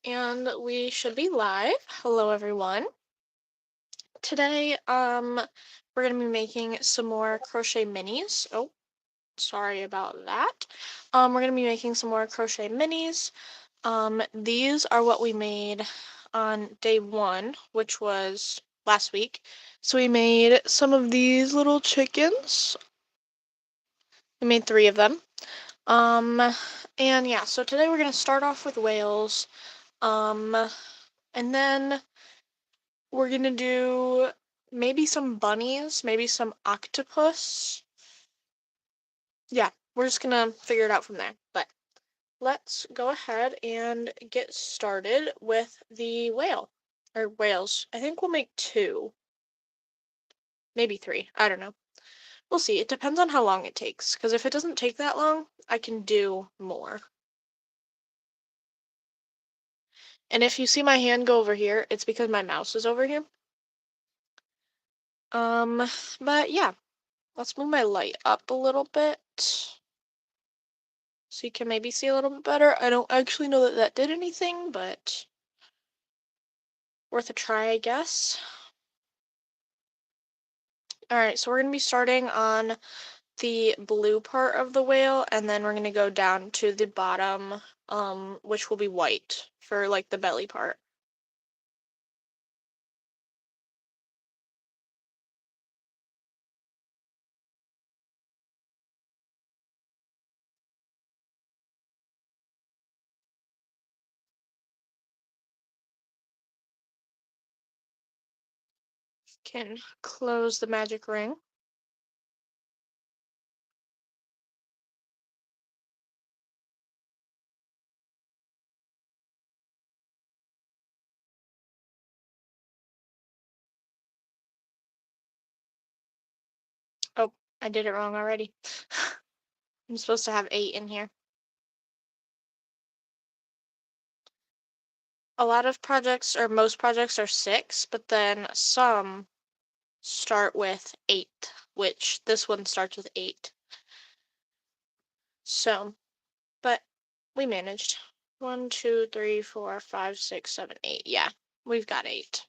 And we should be live. Hello everyone. Today we're going to be making some more crochet minis. Oh, sorry about that. We're going to be making some more crochet minis. These are what we made on day 1, which was last week. So we made some of these little chickens. We made 3 of them. And yeah, so today we're going to start off with whales. And then we're gonna do maybe some bunnies, maybe some octopus. Yeah, we're just gonna figure it out from there. But let's go ahead and get started with the whale. Or whales. I think we'll make 2. Maybe 3. I don't know. We'll see. It depends on how long it takes. Because if it doesn't take that long, I can do more. And if you see my hand go over here, it's because my mouse is over here. But yeah. Let's move my light up a little bit so you can maybe see a little bit better. I don't actually know that that did anything, but worth a try, I guess. Alright, so we're going to be starting on the blue part of the whale, and then we're going to go down to the bottom, which will be white for, like, the belly part. Can close the magic ring. Oh, I did it wrong already. I'm supposed to have 8 in here. A lot of projects, or most projects, are 6, but then some start with 8, which this one starts with 8. So, but we managed. 1, 2, 3, 4, 5, 6, 7, 8. Yeah, we've got 8.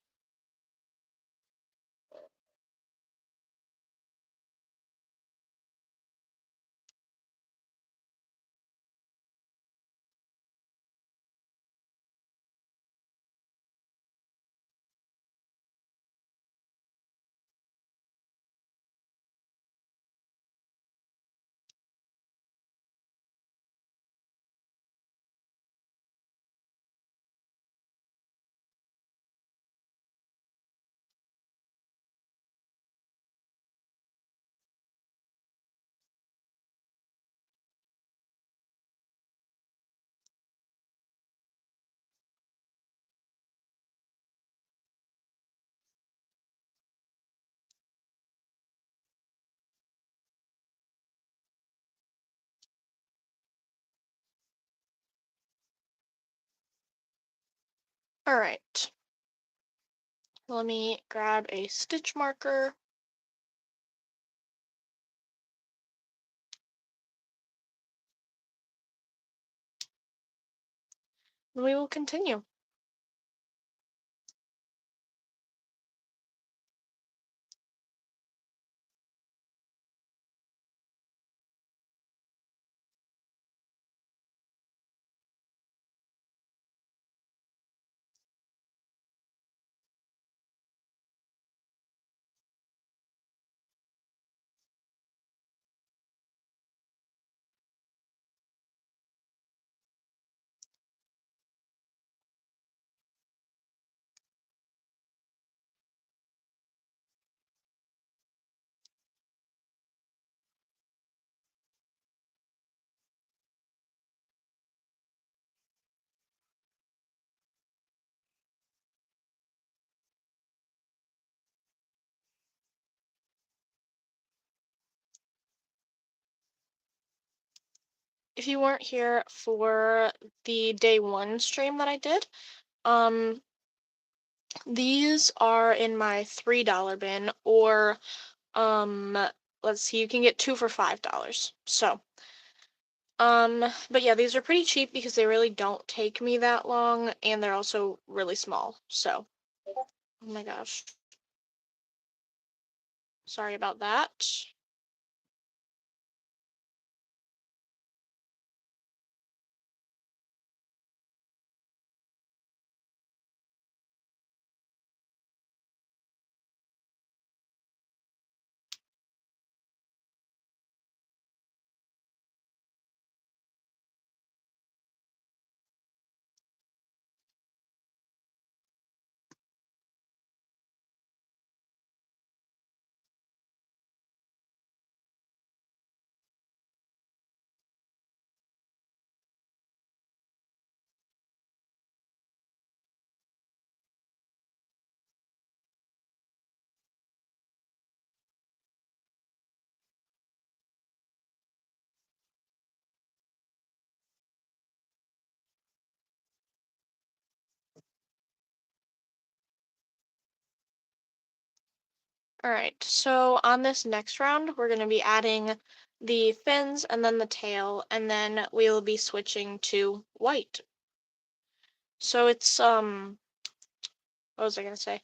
All right. Let me grab a stitch marker. And we will continue. If you weren't here for the day 1 stream that I did, these are in my $3 bin, or let's see, you can get 2 for $5. So But yeah, these are pretty cheap because they really don't take me that long, and they're also really small. So, oh my gosh, sorry about that. All right, so on this next round, we're going to be adding the fins and then the tail, and then we'll be switching to white. So it's, what was I going to say?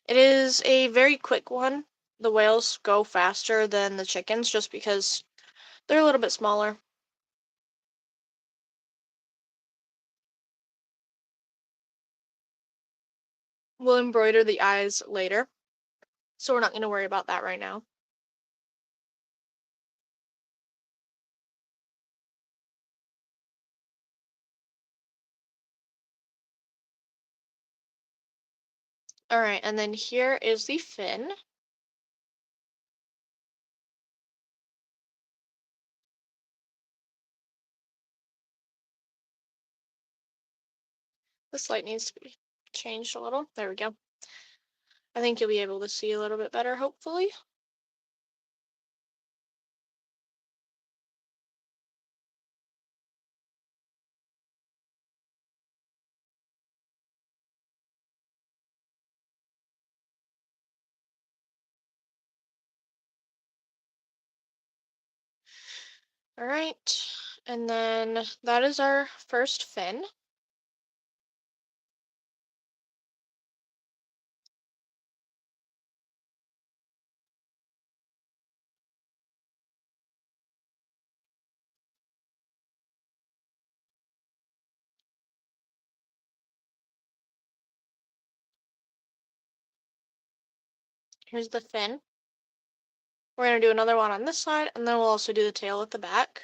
It is a very quick one. The whales go faster than the chickens just because they're a little bit smaller. We'll embroider the eyes later, so we're not going to worry about that right now. All right, and then here is the fin. This light needs to be changed a little. There we go. I think you'll be able to see a little bit better, hopefully. All right, and then that is our first fin. Here's the fin. We're going to do another one on this side, and then we'll also do the tail at the back.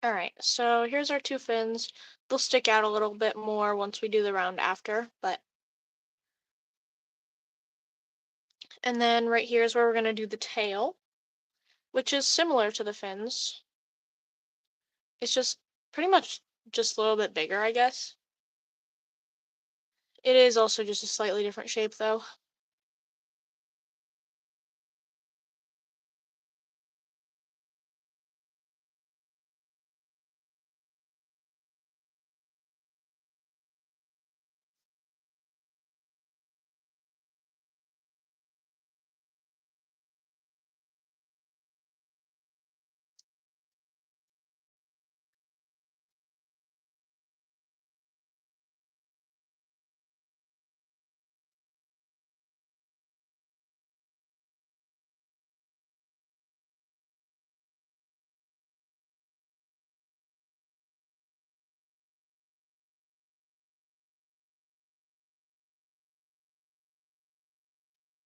All right, so here's our two fins. They'll stick out a little bit more once we do the round after, but and then right here is where we're going to do the tail, which is similar to the fins. It's just pretty much just a little bit bigger, I guess. It is also just a slightly different shape though.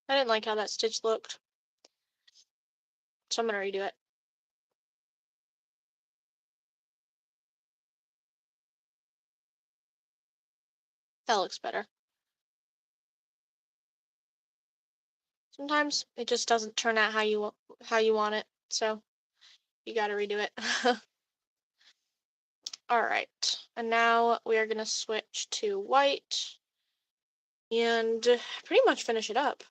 I didn't like how that stitch looked, so I'm gonna redo it. That looks better. Sometimes it just doesn't turn out how you want it, so you gotta redo it. All right, and now we are gonna switch to white and pretty much finish it up.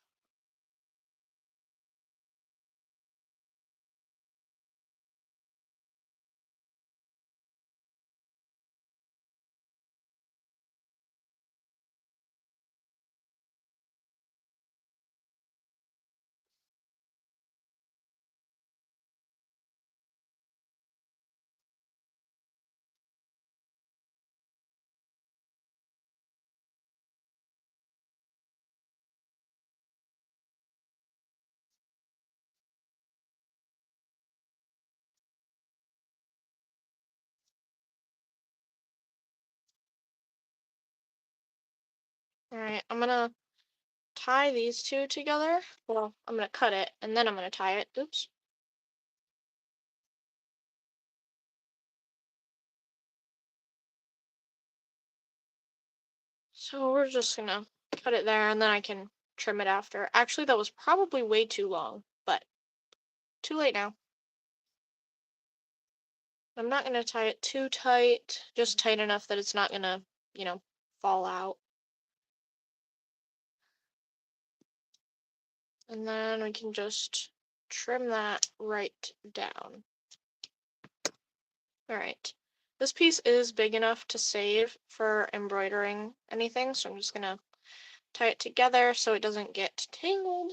All right, I'm gonna tie these two together. Well, I'm gonna cut it and then I'm gonna tie it. Oops. So we're just gonna cut it there and then I can trim it after. Actually, that was probably way too long, but too late now. I'm not gonna tie it too tight, just tight enough that it's not gonna, you know, fall out. And then we can just trim that right down. All right. This piece is big enough to save for embroidering anything, so I'm just gonna tie it together so it doesn't get tangled,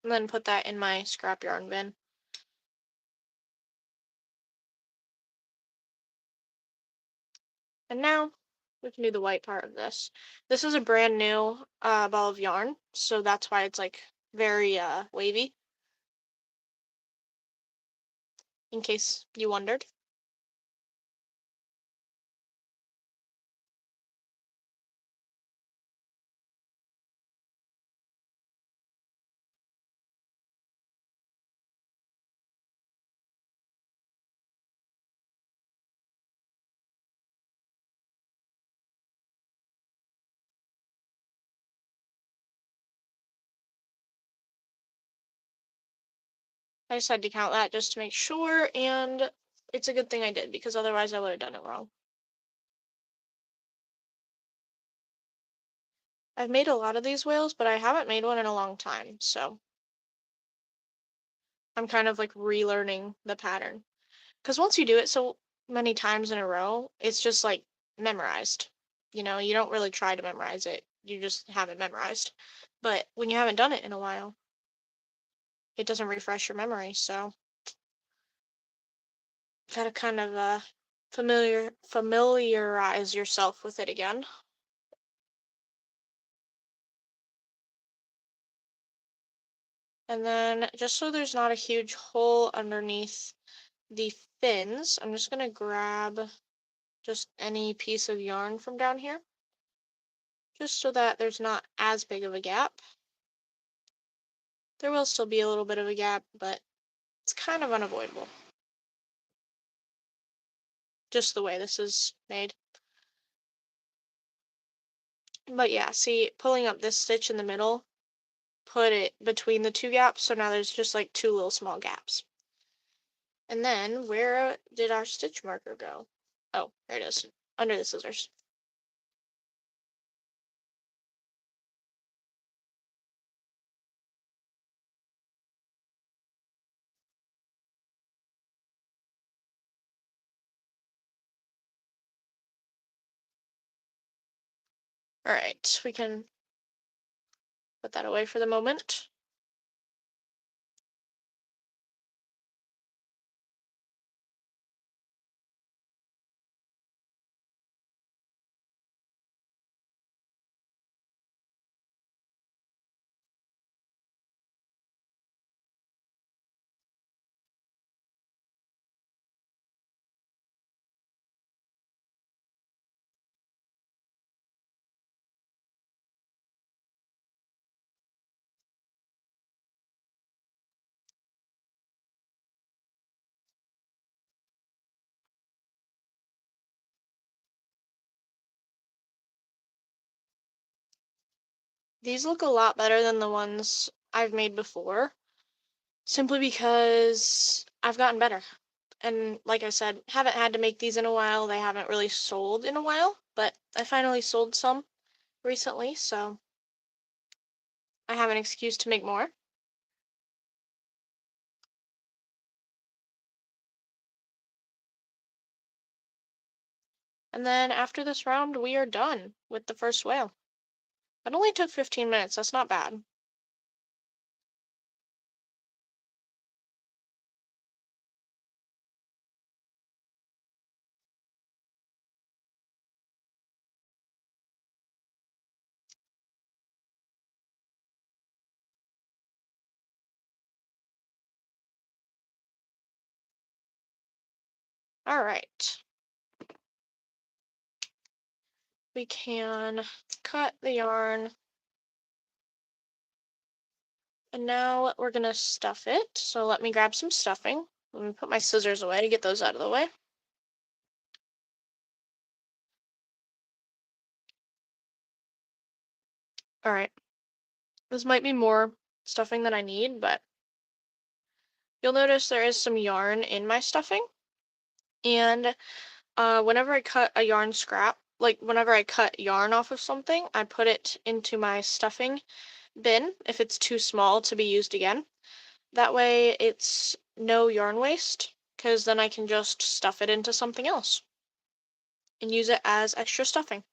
and then put that in my scrap yarn bin. And now we can do the white part of this. This is a brand new ball of yarn, so that's why it's like very wavy, in case you wondered. I just had to count that just to make sure, and it's a good thing I did because otherwise I would have done it wrong. I've made a lot of these whales, but I haven't made one in a long time, so I'm kind of like relearning the pattern. Because once you do it so many times in a row, it's just like memorized. You know, you don't really try to memorize it, you just have it memorized. But when you haven't done it in a while, it doesn't refresh your memory, so you gotta kind of familiarize yourself with it again. And then just so there's not a huge hole underneath the fins, I'm just gonna grab just any piece of yarn from down here, just so that there's not as big of a gap. There will still be a little bit of a gap, but it's kind of unavoidable, just the way this is made. But yeah, see, pulling up this stitch in the middle, put it between the two gaps, so now there's just like two little small gaps. And then, where did our stitch marker go? Oh, there it is, under the scissors. All right, we can put that away for the moment. These look a lot better than the ones I've made before, simply because I've gotten better. And like I said, haven't had to make these in a while. They haven't really sold in a while, but I finally sold some recently, so I have an excuse to make more. And then after this round, we are done with the first whale. It only took 15 minutes. That's not bad. All right. We can cut the yarn. And now we're gonna stuff it. So let me grab some stuffing. Let me put my scissors away to get those out of the way. All right. This might be more stuffing than I need, but you'll notice there is some yarn in my stuffing. And whenever I cut a yarn scrap, like whenever I cut yarn off of something, I put it into my stuffing bin if it's too small to be used again. That way it's no yarn waste, because then I can just stuff it into something else and use it as extra stuffing.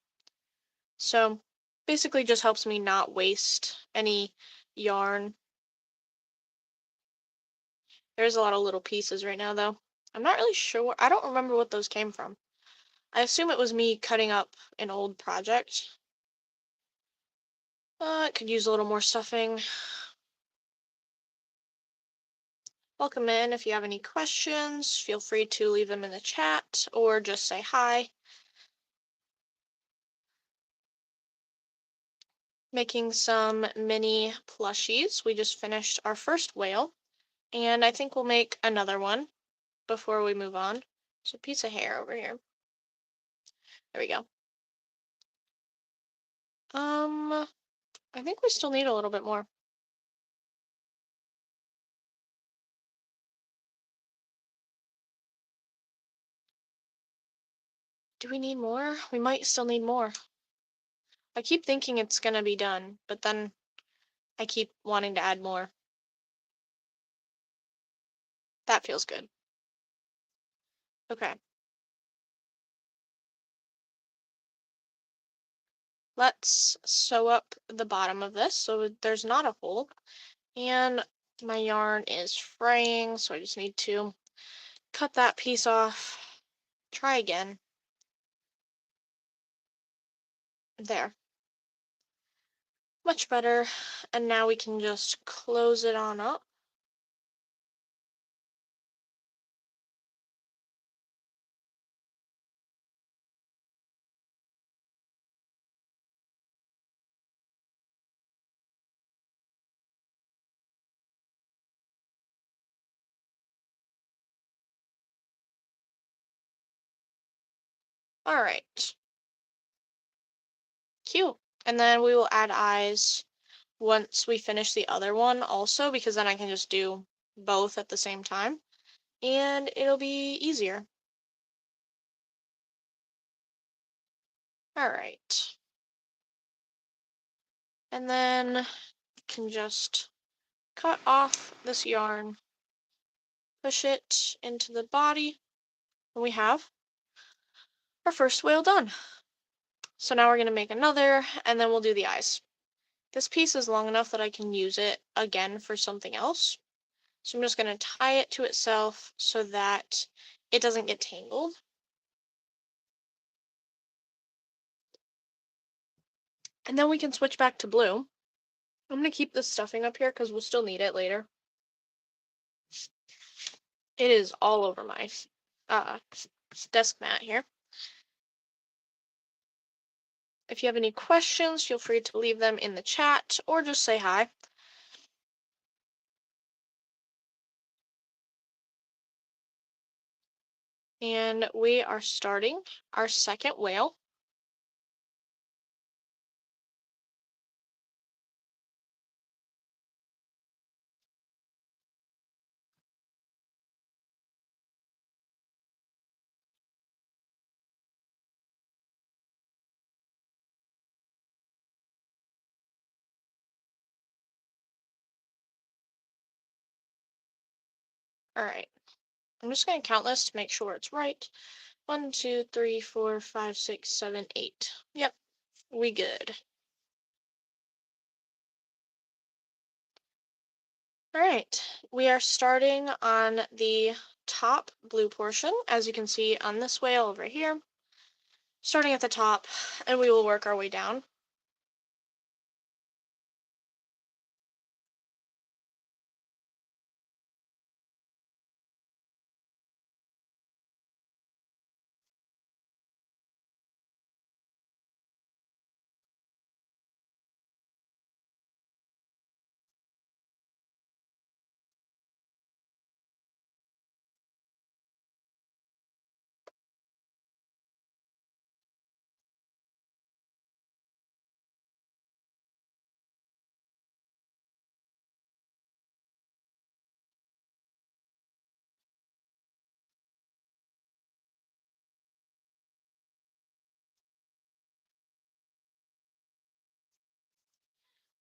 So basically just helps me not waste any yarn. There's a lot of little pieces right now though. I'm not really sure. I don't remember what those came from. I assume it was me cutting up an old project. It could use a little more stuffing. Welcome in. If you have any questions, feel free to leave them in the chat or just say hi. Making some mini plushies. We just finished our first whale, and I think we'll make another one before we move on. There's a piece of hair over here. There we go. I think we still need a little bit more. Do we need more? We might still need more. I keep thinking it's gonna be done, but then I keep wanting to add more. That feels good. Okay. Let's sew up the bottom of this so there's not a hole. And my yarn is fraying, so I just need to cut that piece off. Try again. There. Much better. And now we can just close it on up. All right. Cute. And then we will add eyes once we finish the other one also, because then I can just do both at the same time and it'll be easier. All right. And then can just cut off this yarn, push it into the body, and we have our first whale done. So now we're going to make another, and then we'll do the eyes. This piece is long enough that I can use it again for something else. So I'm just going to tie it to itself so that it doesn't get tangled. And then we can switch back to blue. I'm going to keep this stuffing up here because we'll still need it later. It is all over my desk mat here. If you have any questions, feel free to leave them in the chat or just say hi. And we are starting our second whale. All right. I'm just going to count this to make sure it's right. 1, 2, 3, 4, 5, 6, 7, 8. Yep, we good. All right, we are starting on the top blue portion, as you can see on this whale over here, starting at the top, and we will work our way down.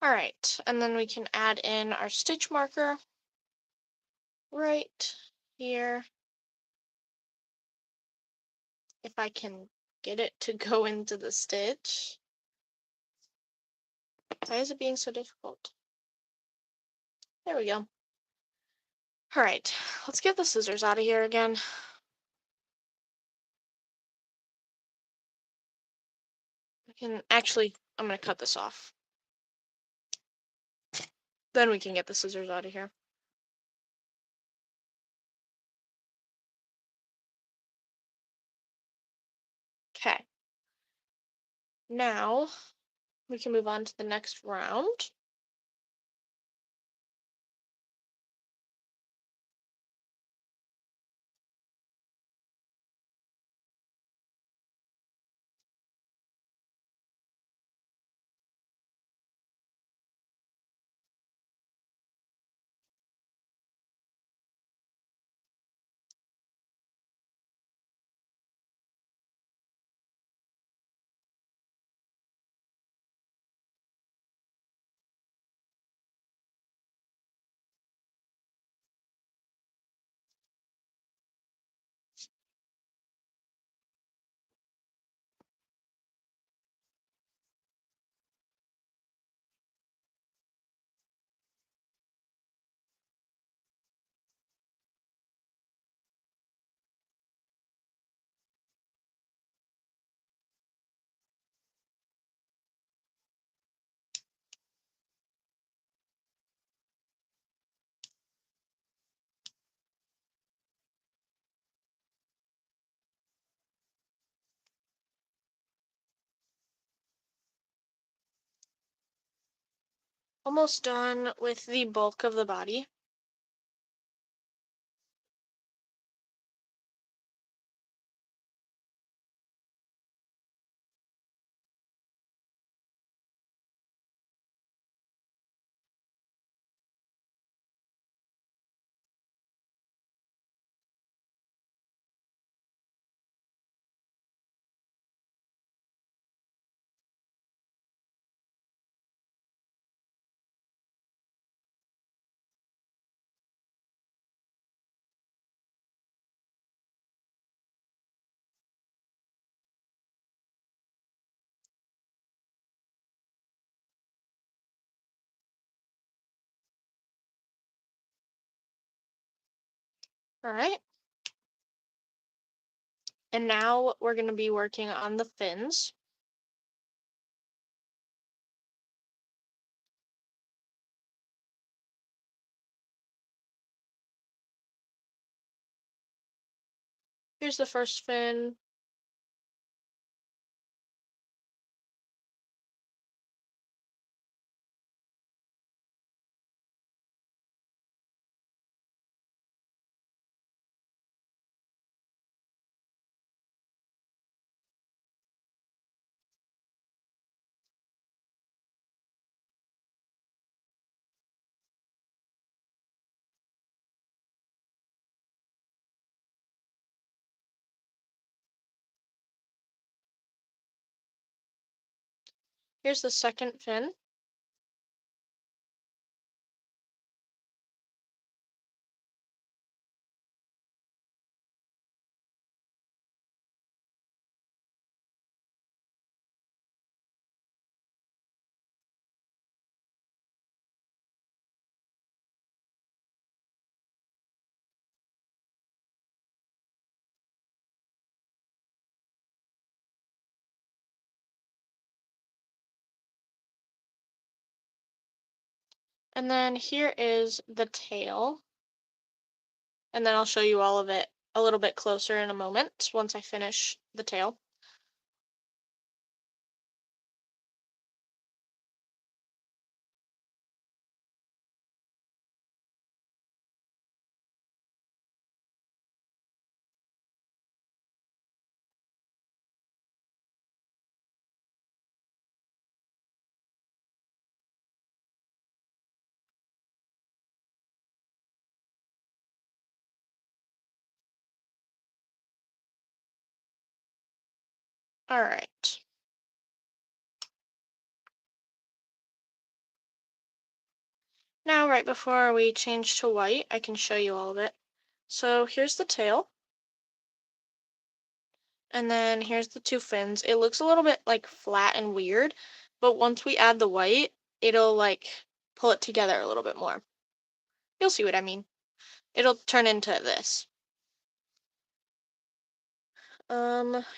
All right, and then we can add in our stitch marker right here. If I can get it to go into the stitch. Why is it being so difficult? There we go. All right, let's get the scissors out of here again. I'm gonna cut this off. Then we can get the scissors out of here. Okay. Now we can move on to the next round. Almost done with the bulk of the body. All right. And now we're going to be working on the fins. Here's the first fin. Here's the second fin. And then here is the tail. And then I'll show you all of it a little bit closer in a moment once I finish the tail. All right. Now, right before we change to white, I can show you all of it. So here's the tail, and then here's the two fins. It looks a little bit like flat and weird, but once we add the white, it'll like pull it together a little bit more. You'll see what I mean. It'll turn into this.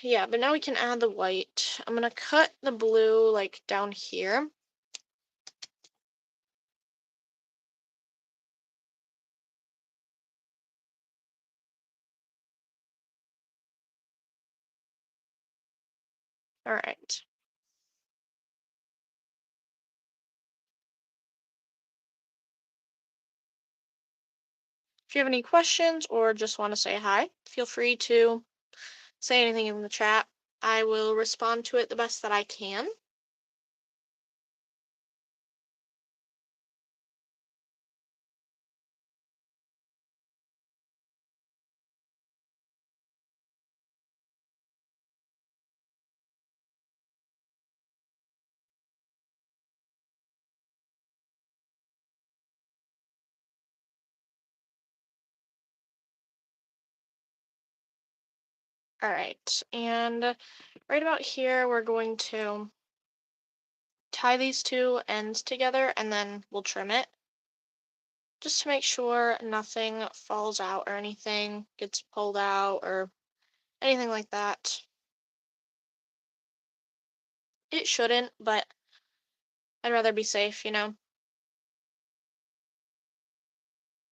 Yeah, but now we can add the white. I'm gonna cut the blue like down here. All right. If you have any questions or just want to say hi, feel free to say anything in the chat. I will respond to it the best that I can. All right, and right about here, we're going to tie these two ends together and then we'll trim it just to make sure nothing falls out or anything gets pulled out or anything like that. It shouldn't, but I'd rather be safe, you know?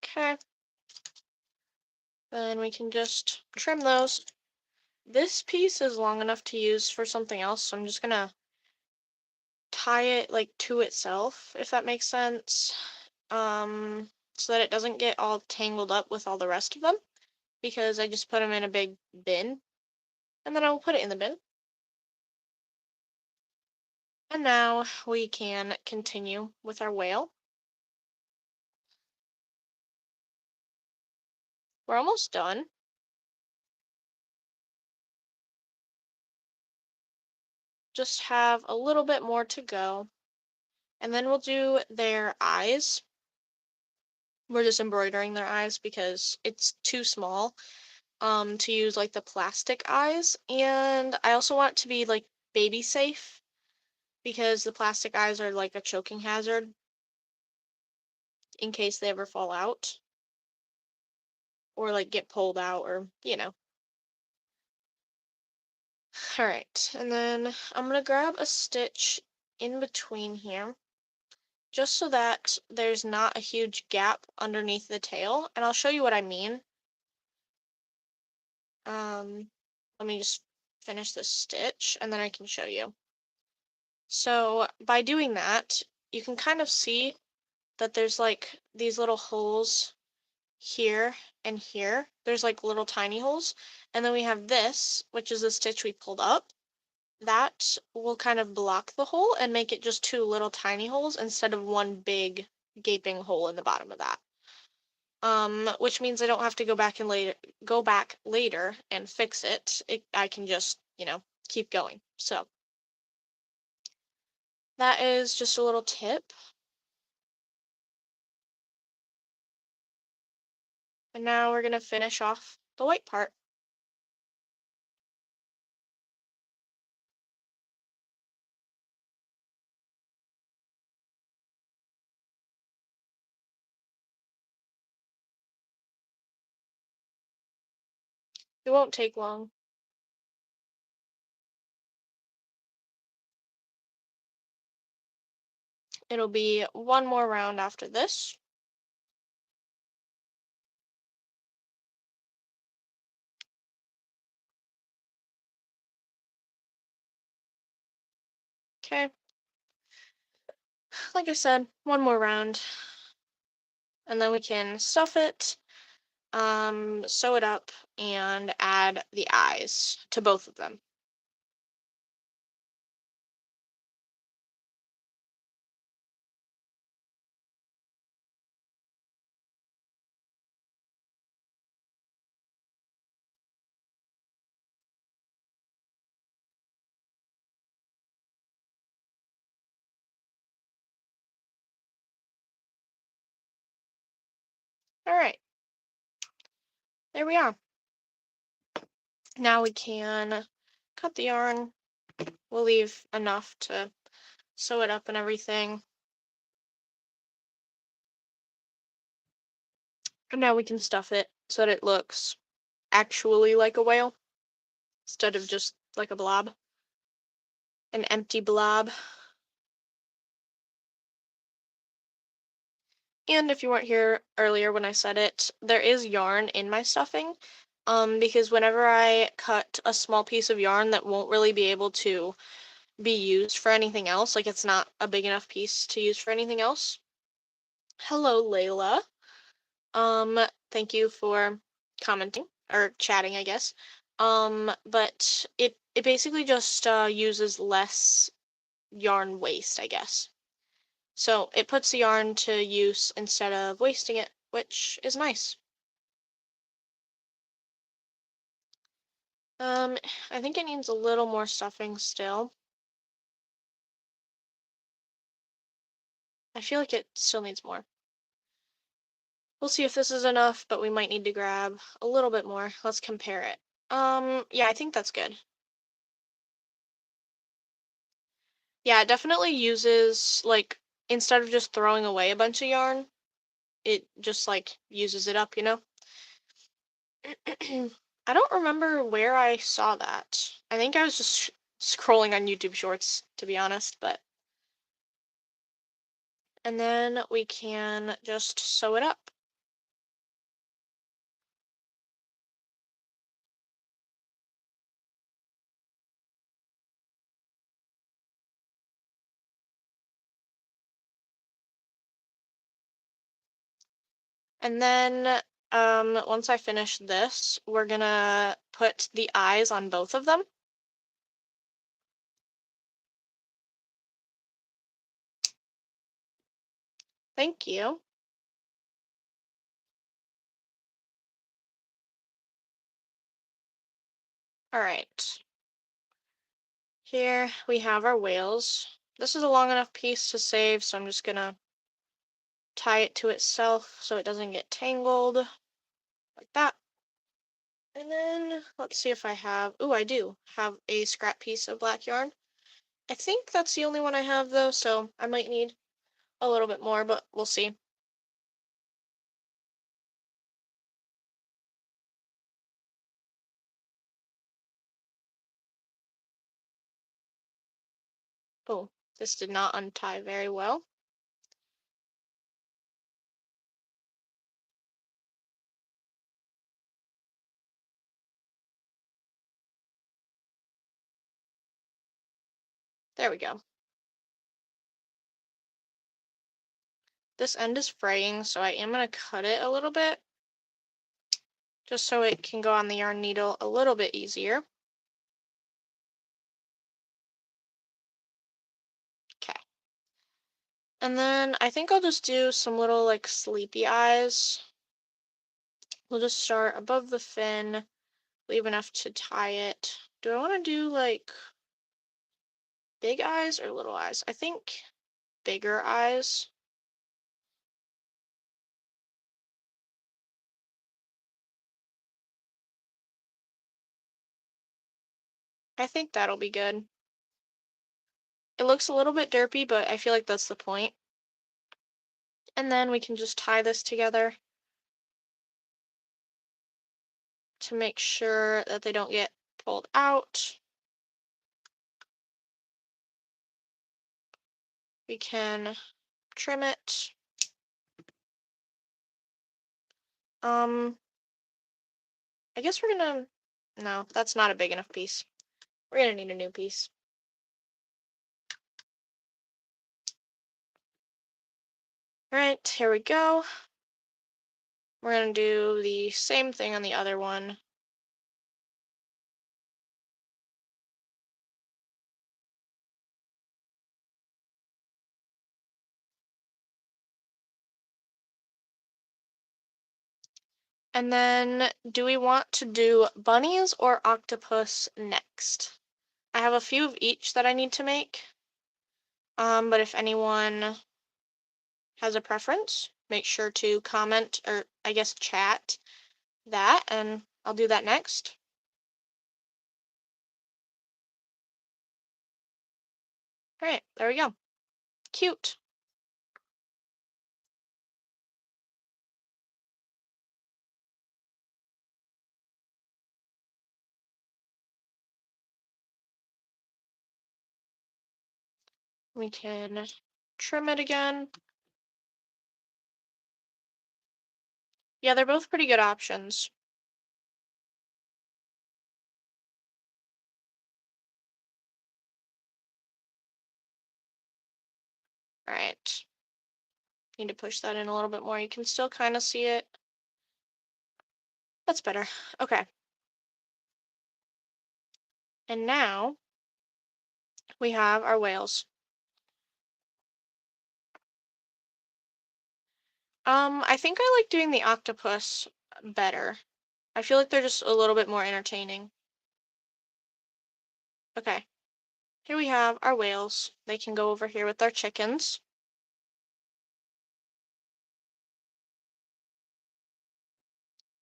Okay, then we can just trim those. This piece is long enough to use for something else, so I'm just gonna tie it like to itself, if that makes sense. So that it doesn't get all tangled up with all the rest of them, because I just put them in a big bin, and then I will put it in the bin. And now we can continue with our whale. We're almost done. Just have a little bit more to go. And then we'll do their eyes. We're just embroidering their eyes because it's too small to use like the plastic eyes. And I also want it to be like baby safe because the plastic eyes are like a choking hazard in case they ever fall out or like get pulled out or, you know. All right, and then I'm gonna grab a stitch in between here just so that there's not a huge gap underneath the tail, and I'll show you what I mean. Um, Let me just finish this stitch and then I can show you. So by doing that, you can kind of see that there's like these little holes here and here. There's like little tiny holes. And then we have this, which is the stitch we pulled up. That will kind of block the hole and make it just two little tiny holes instead of one big gaping hole in the bottom of that. Which means I don't have to go back later and fix it. I can just, you know, keep going. So that is just a little tip. And now we're gonna finish off the white part. It won't take long. It'll be one more round after this. Okay. Like I said, one more round. And then we can stuff it, sew it up, and add the eyes to both of them. All right, there we are. Now we can cut the yarn. We'll leave enough to sew it up and everything. And now we can stuff it so that it looks actually like a whale instead of just like a blob, an empty blob. And if you weren't here earlier when I said it, there is yarn in my stuffing, because whenever I cut a small piece of yarn that won't really be able to be used for anything else, like it's not a big enough piece to use for anything else. Hello, Layla. Thank you for commenting or chatting, I guess. But it basically just uses less yarn waste, I guess. So it puts the yarn to use instead of wasting it, which is nice. Um, I think it needs a little more stuffing still. I feel like it still needs more. We'll see if this is enough, but we might need to grab a little bit more. Let's compare it. Yeah, I think that's good. Yeah, it definitely uses, like, instead of just throwing away a bunch of yarn, it just, like, uses it up, you know? I don't remember where I saw that. I think I was just scrolling on YouTube Shorts, to be honest, but. And then we can just sew it up. And then once I finish this, we're gonna put the eyes on both of them. Thank you. All right. Here we have our whales. This is a long enough piece to save, so I'm just gonna tie it to itself so it doesn't get tangled, like that. And then let's see if I have, ooh, I do have a scrap piece of black yarn. I think that's the only one I have though, so I might need a little bit more, but we'll see. Oh, this did not untie very well. There we go. This end is fraying, so I am going to cut it a little bit, just so it can go on the yarn needle a little bit easier. Okay. And then I think I'll just do some little like sleepy eyes. We'll just start above the fin, leave enough to tie it. Do I want to do like big eyes or little eyes? I think bigger eyes. I think that'll be good. It looks a little bit derpy, but I feel like that's the point. And then we can just tie this together to make sure that they don't get pulled out. We can trim it. I guess we're gonna, no, that's not a big enough piece. We're gonna need a new piece. All right, here we go. We're gonna do the same thing on the other one. And then, do we want to do bunnies or octopus next? I have a few of each that I need to make. But if anyone has a preference, make sure to comment, or I guess chat that, and I'll do that next. All right, there we go. Cute. We can trim it again. Yeah, they're both pretty good options. All right. Need to push that in a little bit more. You can still kind of see it. That's better. Okay. And now we have our whales. I think I like doing the octopus better. I feel like they're just a little bit more entertaining. Okay. Here we have our whales. They can go over here with our chickens.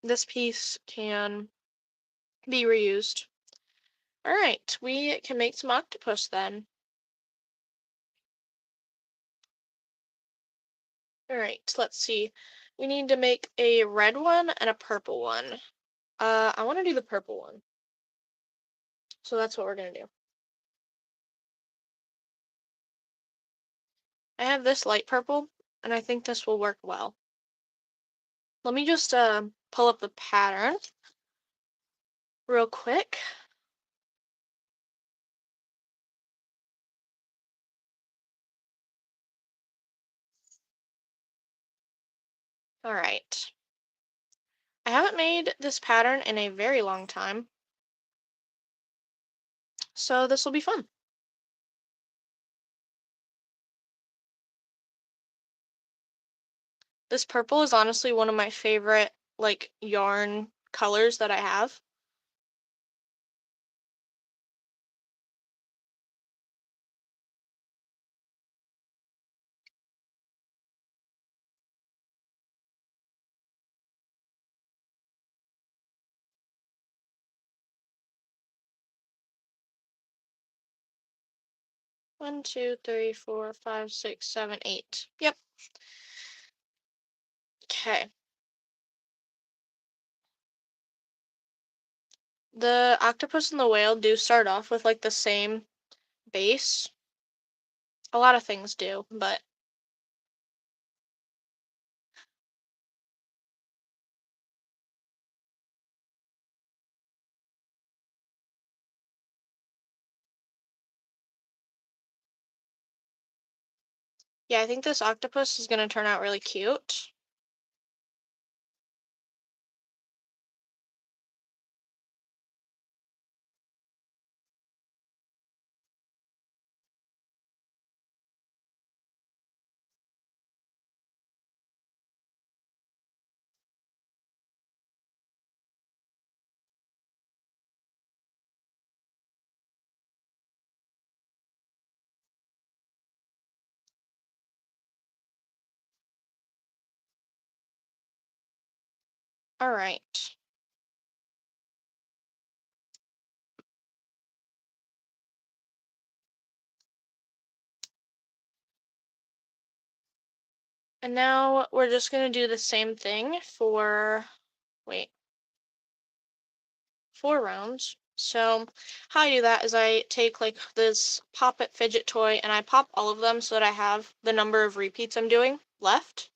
This piece can be reused. All right, we can make some octopus then. All right, let's see. We need to make a red one and a purple one. I want to do the purple one. So that's what we're gonna do. I have this light purple, and I think this will work well. Let me just pull up the pattern real quick. All right. I haven't made this pattern in a very long time, so this will be fun. This purple is honestly one of my favorite, like, yarn colors that I have. One, two, three, four, five, six, seven, eight. Yep. Okay. The octopus and the whale do start off with like the same base. A lot of things do, but yeah, I think this octopus is gonna turn out really cute. All right. And now we're just gonna do the same thing for, wait, 4 rounds. So how I do that is I take like this pop it fidget toy and I pop all of them so that I have the number of repeats I'm doing left.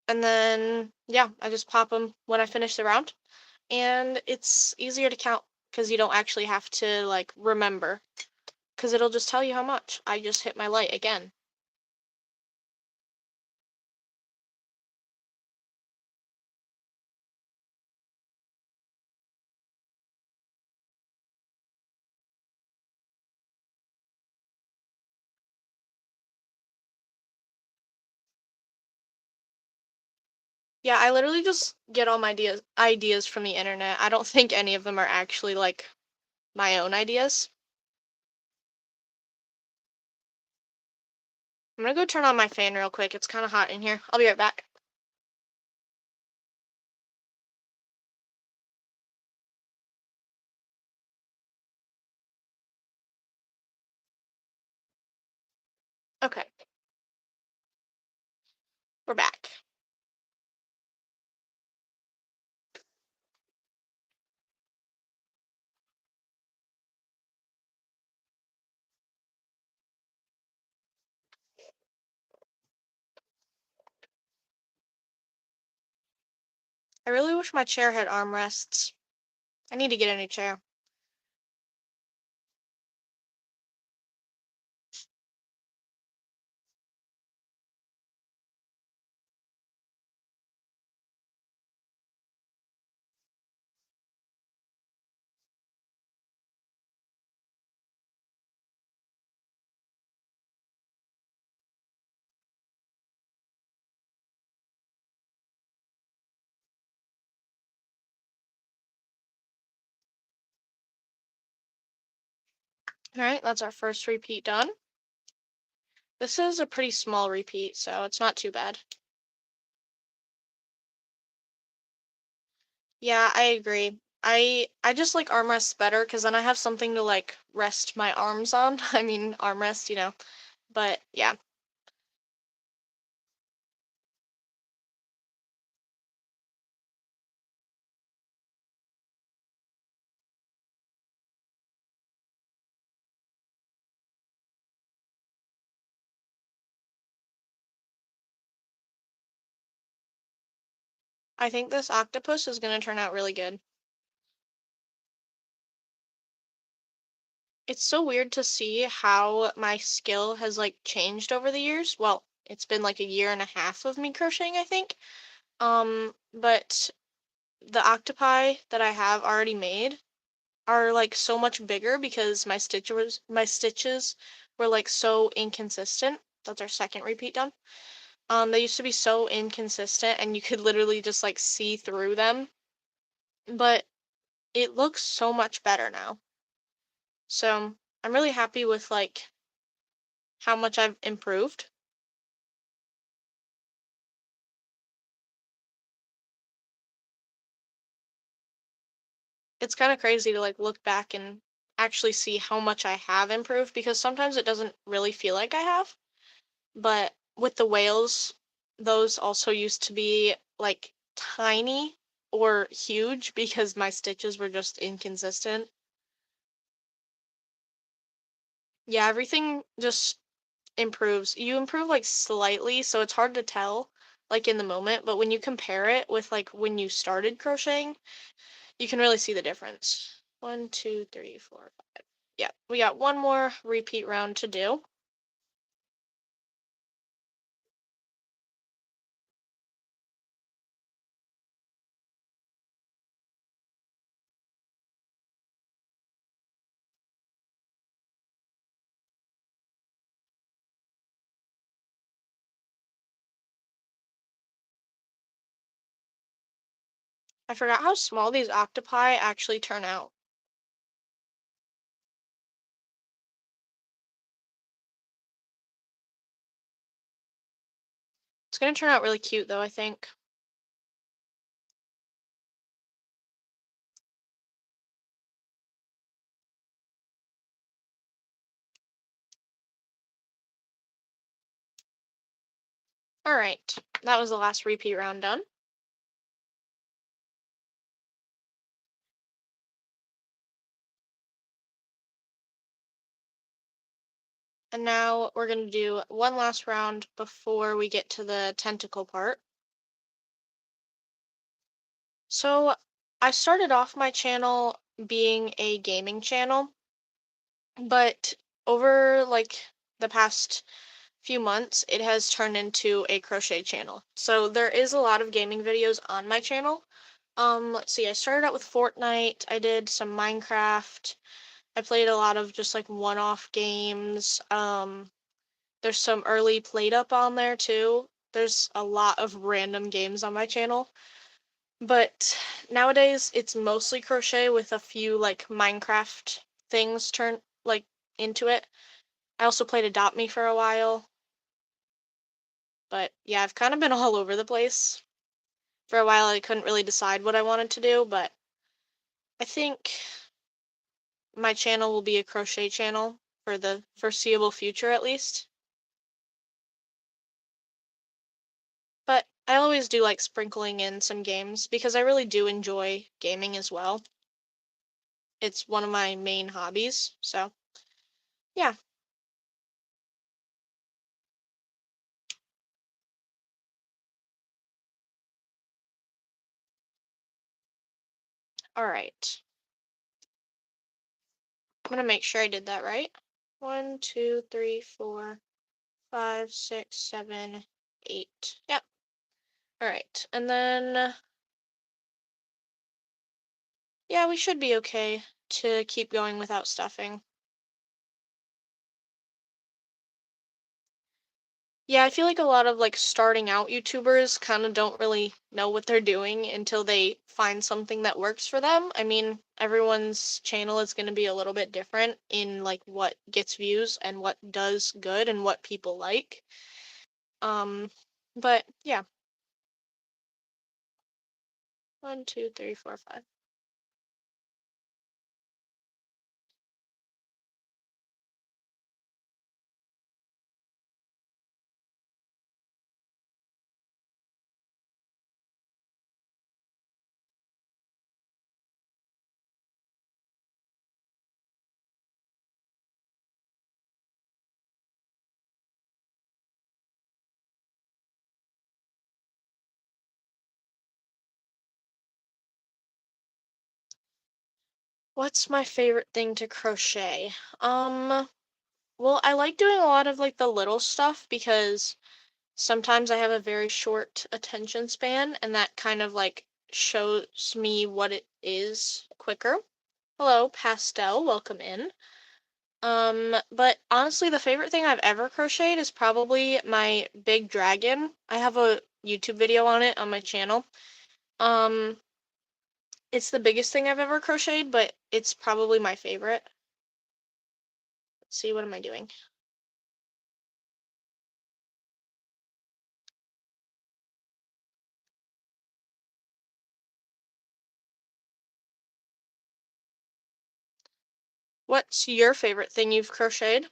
And then, yeah, I just pop them when I finish the round. And it's easier to count because you don't actually have to like remember because it'll just tell you how much. I just hit my light again. Yeah, I literally just get all my ideas from the internet. I don't think any of them are actually like my own ideas. I'm gonna go turn on my fan real quick. It's kind of hot in here. I'll be right back. Okay, we're back. I really wish my chair had armrests. I need to get a new chair. All right, that's our first repeat done. This is a pretty small repeat, so it's not too bad. Yeah, I agree. I just like armrests better because then I have something to like rest my arms on. I mean, armrest. But yeah, I think this octopus is gonna turn out really good. It's so weird to see how my skill has like changed over the years. Well, it's been like a year and a half of me crocheting, I think. But the octopi that I have already made are like so much bigger because my stitches were like so inconsistent. That's our second repeat done. They used to be so inconsistent and you could literally just like see through them, but it looks so much better now. So I'm really happy with like how much I've improved. It's kind of crazy to like look back and actually see how much I have improved because sometimes it doesn't really feel like I have. But with the whales, those also used to be like tiny or huge because my stitches were just inconsistent. Yeah, everything just improves. You improve like slightly, so it's hard to tell like in the moment, but when you compare it with like when you started crocheting, you can really see the difference. One, two, three, four, five. Yeah, we got one more repeat round to do. I forgot how small these octopi actually turn out. It's gonna turn out really cute though, I think. All right, that was the last repeat round done. And now we're going to do one last round before we get to the tentacle part. So I started off my channel being a gaming channel, but over like the past few months, it has turned into a crochet channel. So there is a lot of gaming videos on my channel. Let's see, I started out with Fortnite, I did some Minecraft, I played a lot of just like one-off games. There's some early played up on there too. There's a lot of random games on my channel. But nowadays it's mostly crochet with a few like Minecraft things turned like into it. I also played Adopt Me for a while. But yeah, I've kind of been all over the place. For a while I couldn't really decide what I wanted to do, but I think my channel will be a crochet channel for the foreseeable future at least. But I always do like sprinkling in some games because I really do enjoy gaming as well. It's one of my main hobbies, so yeah. All right. I'm gonna make sure I did that right. 1, 2, 3, 4, 5, 6, 7, 8. Yep. All right. And then yeah, we should be okay to keep going without stuffing. Yeah, I feel like a lot of like starting out YouTubers kind of don't really know what they're doing until they find something that works for them. I mean, everyone's channel is going to be a little bit different in like what gets views and what does good and what people like. Um, but yeah, 1, 2, 3, 4, 5. What's my favorite thing to crochet? Well, I like doing a lot of like the little stuff because sometimes I have a very short attention span, and that kind of like shows me what it is quicker. Hello, Pastel, welcome in. But honestly, the favorite thing I've ever crocheted is probably my big dragon. I have a YouTube video on it on my channel. Um, it's the biggest thing I've ever crocheted, but it's probably my favorite. Let's see, what am I doing? What's your favorite thing you've crocheted?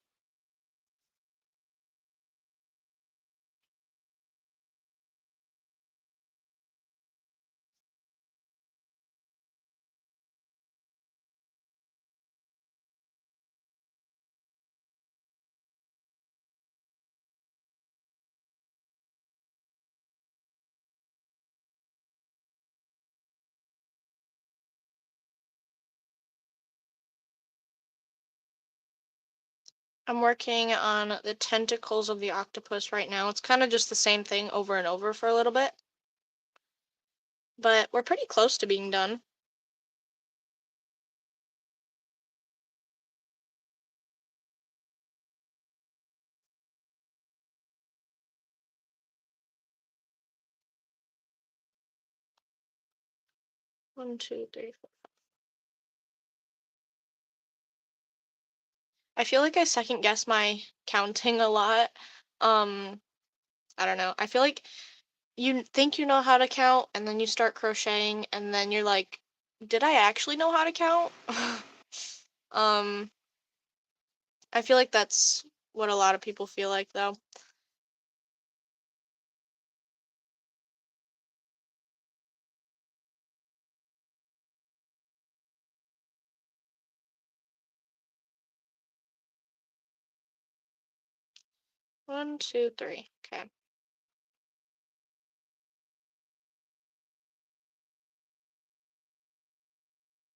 I'm working on the tentacles of the octopus right now. It's kind of just the same thing over and over for a little bit, but we're pretty close to being done. 1, 2, 3, 4. I feel like I second guess my counting a lot. Um, I don't know. I feel like you think you know how to count, and then you start crocheting, and then you're like, did I actually know how to count? um, I feel like that's what a lot of people feel like, though. 1, 2, 3. Okay.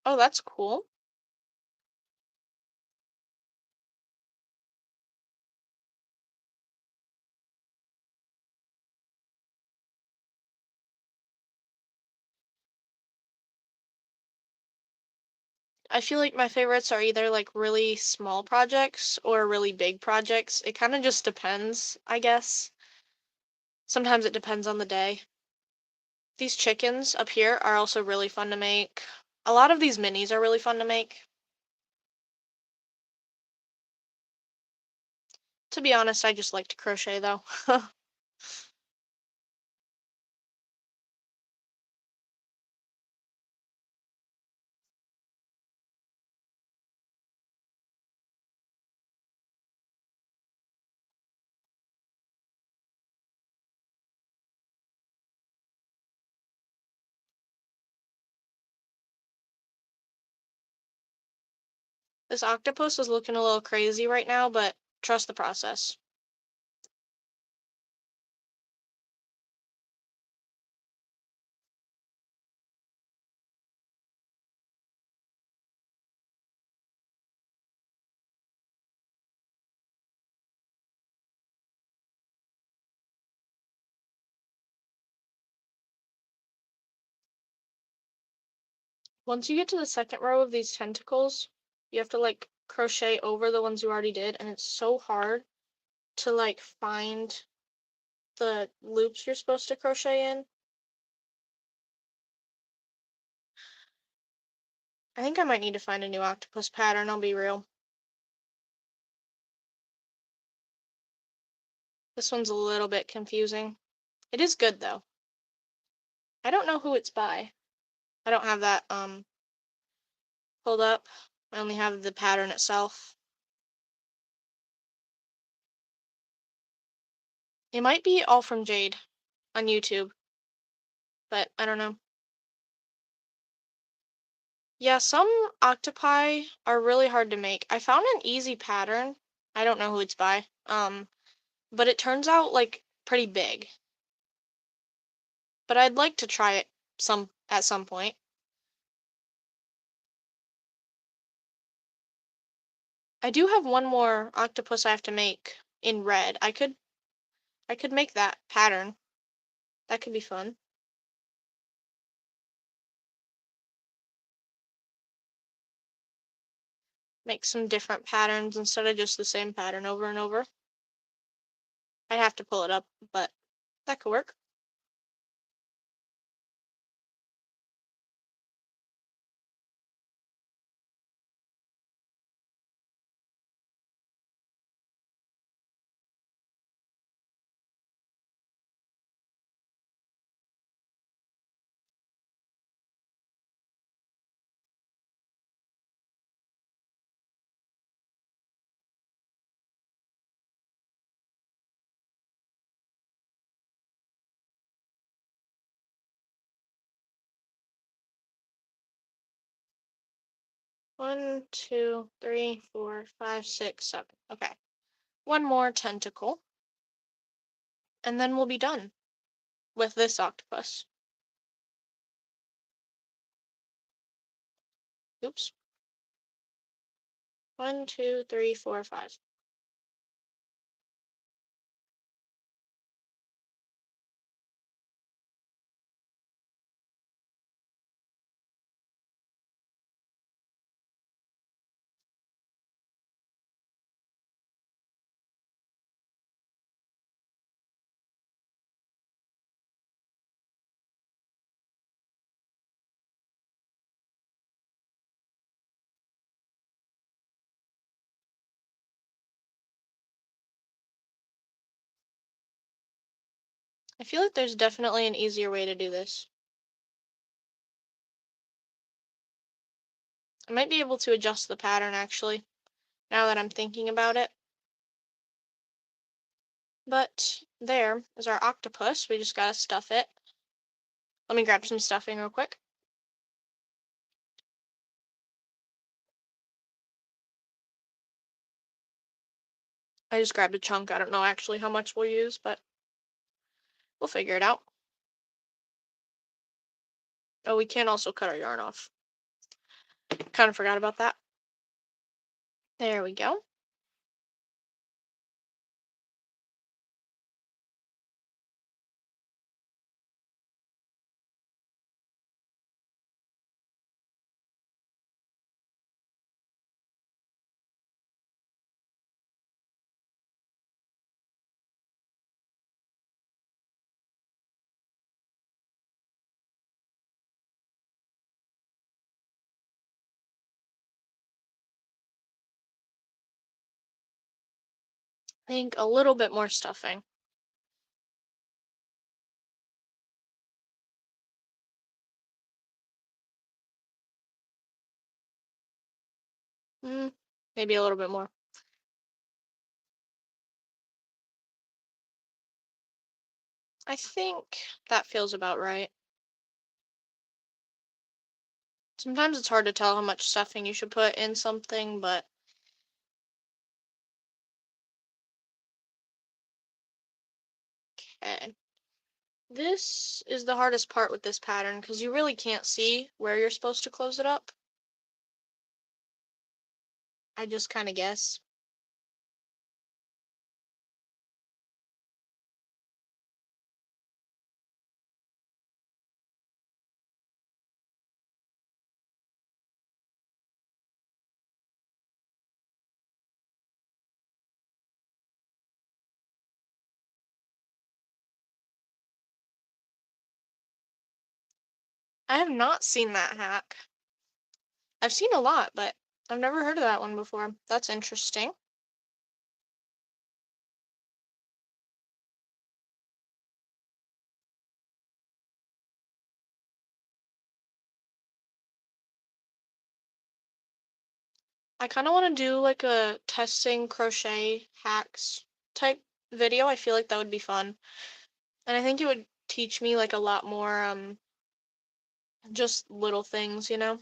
Oh, that's cool. I feel like my favorites are either like really small projects or really big projects. It kind of just depends, I guess. Sometimes it depends on the day. These chickens up here are also really fun to make. A lot of these minis are really fun to make. To be honest, I just like to crochet though. This octopus is looking a little crazy right now, but trust the process. Once you get to the second row of these tentacles, you have to like crochet over the ones you already did, and it's so hard to like find the loops you're supposed to crochet in. I think I might need to find a new octopus pattern, I'll be real. This one's a little bit confusing. It is good though. I don't know who it's by. I don't have that pulled up. I only have the pattern itself. It might be all from Jade on YouTube, but I don't know. Yeah, some octopi are really hard to make. I found an easy pattern. I don't know who it's by. But it turns out like pretty big. But I'd like to try it at some point. I do have one more octopus I have to make in red. I could make that pattern. That could be fun. Make some different patterns instead of just the same pattern over and over. I'd have to pull it up, but that could work. One, two, three, four, five, six, seven. Okay. One more tentacle, and then we'll be done with this octopus. Oops. One, two, three, four, five. I feel like there's definitely an easier way to do this. I might be able to adjust the pattern actually, now that I'm thinking about it. But there is our octopus. We just gotta stuff it. Let me grab some stuffing real quick. I just grabbed a chunk. I don't know actually how much we'll use, but we'll figure it out. Oh, we can also cut our yarn off. Kind of forgot about that. There we go. I think a little bit more stuffing. Maybe a little bit more. I think that feels about right. Sometimes it's hard to tell how much stuffing you should put in something, but okay. This is the hardest part with this pattern because you really can't see where you're supposed to close it up. I just kind of guess. I have not seen that hack. I've seen a lot, but I've never heard of that one before. That's interesting. I kind of want to do like a testing crochet hacks type video. I feel like that would be fun. And I think it would teach me like a lot more just little things, you know?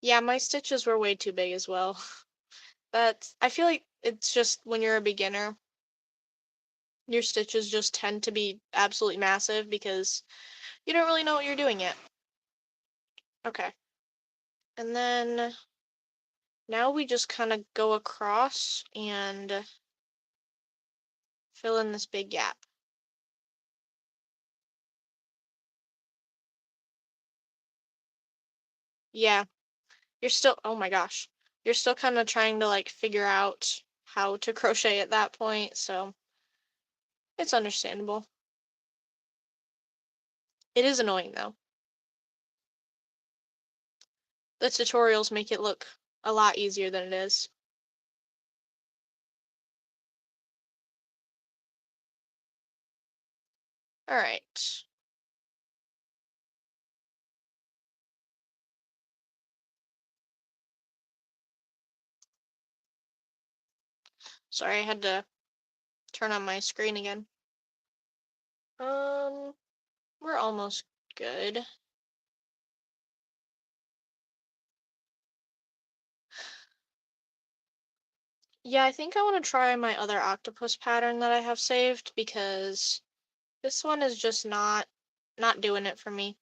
Yeah, my stitches were way too big as well. I feel like it's just when you're a beginner, your stitches just tend to be absolutely massive because you don't really know what you're doing yet. Okay. And then now we just kind of go across and fill in this big gap. Yeah, oh my gosh, you're still kind of trying to like figure out how to crochet at that point, so it's understandable. It is annoying though. The tutorials make it look a lot easier than it is. All right. Sorry, I had to turn on my screen again. Um, we're almost good. Yeah, I think I want to try my other octopus pattern that I have saved because this one is just not doing it for me.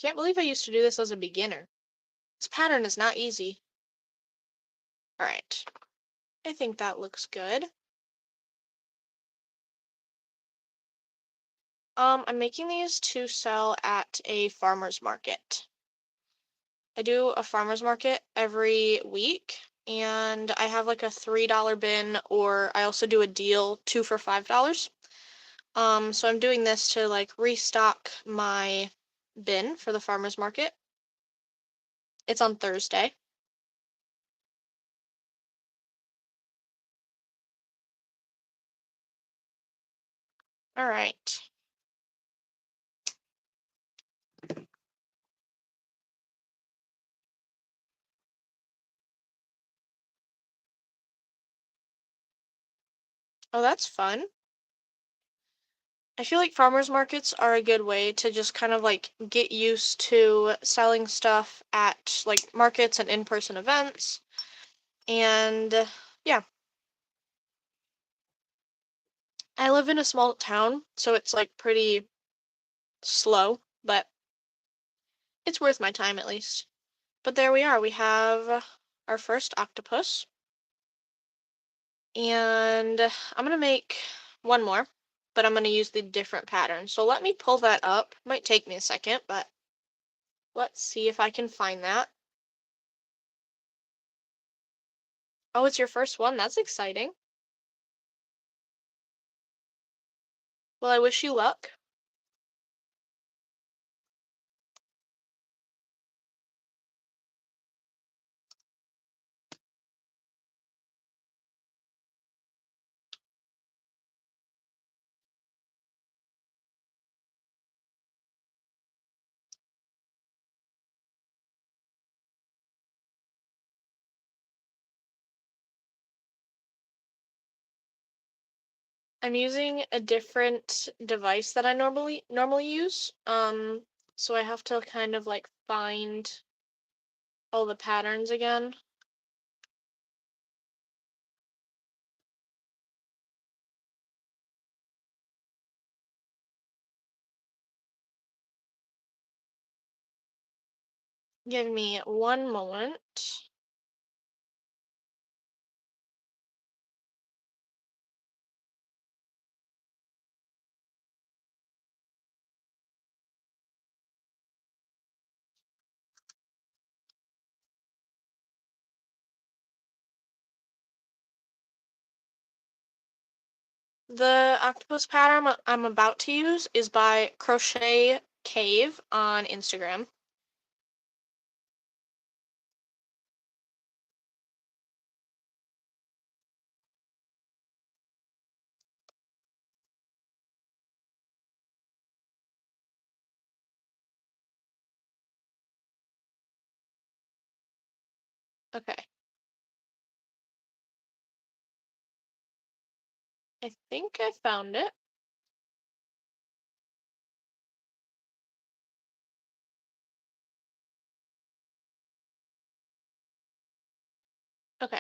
Can't believe I used to do this as a beginner. This pattern is not easy. All right. I think that looks good. I'm making these to sell at a farmer's market. I do a farmer's market every week, and I have like a $3 bin, or I also do a deal 2 for $5. So I'm doing this to like restock my bin for the farmer's market. It's on Thursday. All right. Oh, that's fun. I feel like farmers markets are a good way to just kind of like get used to selling stuff at like markets and in-person events. And yeah, I live in a small town, so it's like pretty slow, but it's worth my time at least. But there we are. We have our first octopus. And I'm gonna make one more, but I'm gonna use the different pattern. So let me pull that up. Might take me a second, but let's see if I can find that. Oh, it's your first one. That's exciting. Well, I wish you luck. I'm using a different device that I normally use. So I have to kind of like find all the patterns again. Give me one moment. The octopus pattern I'm about to use is by Crochet Cave on Instagram. Okay. I think I found it. Okay.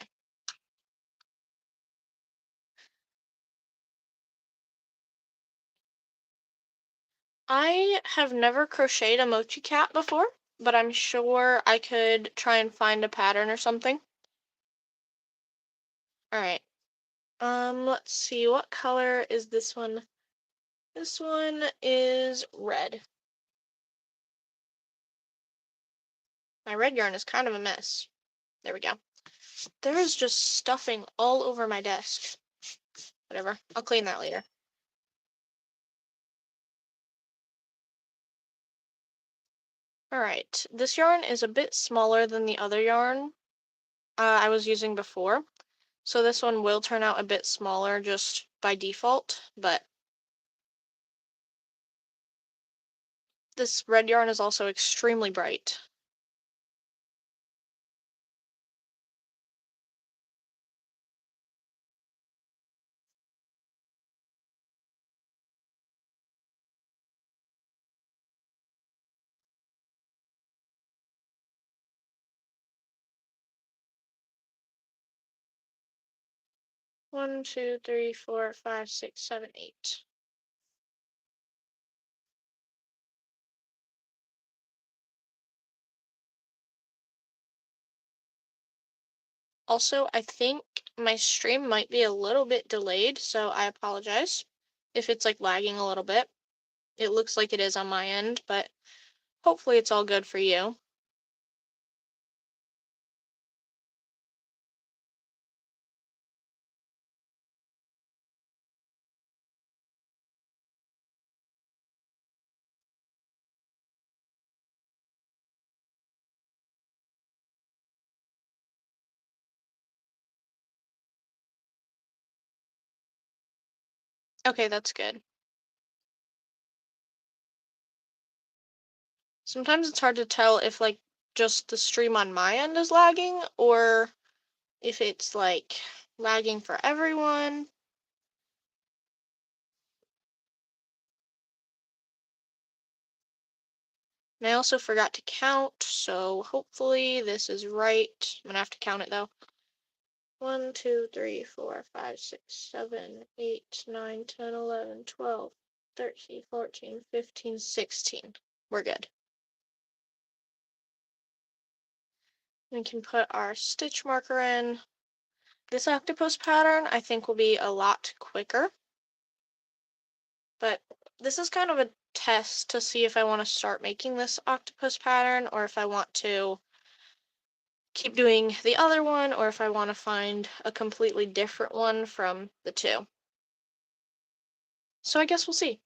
I have never crocheted a mochi cat before, but I'm sure I could try and find a pattern or something. All right. Let's see. What color is this one? This one is red. My red yarn is kind of a mess. There we go. There is just stuffing all over my desk. Whatever. I'll clean that later. All right. This yarn is a bit smaller than the other yarn I was using before. So this one will turn out a bit smaller just by default, but this red yarn is also extremely bright. One, two, three, four, five, six, seven, eight. Also, I think my stream might be a little bit delayed, so I apologize if it's like lagging a little bit. It looks like it is on my end, but hopefully it's all good for you. Okay, that's good. Sometimes it's hard to tell if like just the stream on my end is lagging or if it's like lagging for everyone. And I also forgot to count, so hopefully this is right. I'm gonna have to count it though. 1, 2, 3, 4, 5, 6, 7, 8, 9, 10, 11, 12, 13, 14, 15, 16. We're good. We can put our stitch marker in. This octopus pattern I think will be a lot quicker, but this is kind of a test to see if I want to start making this octopus pattern or if I want to keep doing the other one or if I want to find a completely different one from the two. So I guess we'll see.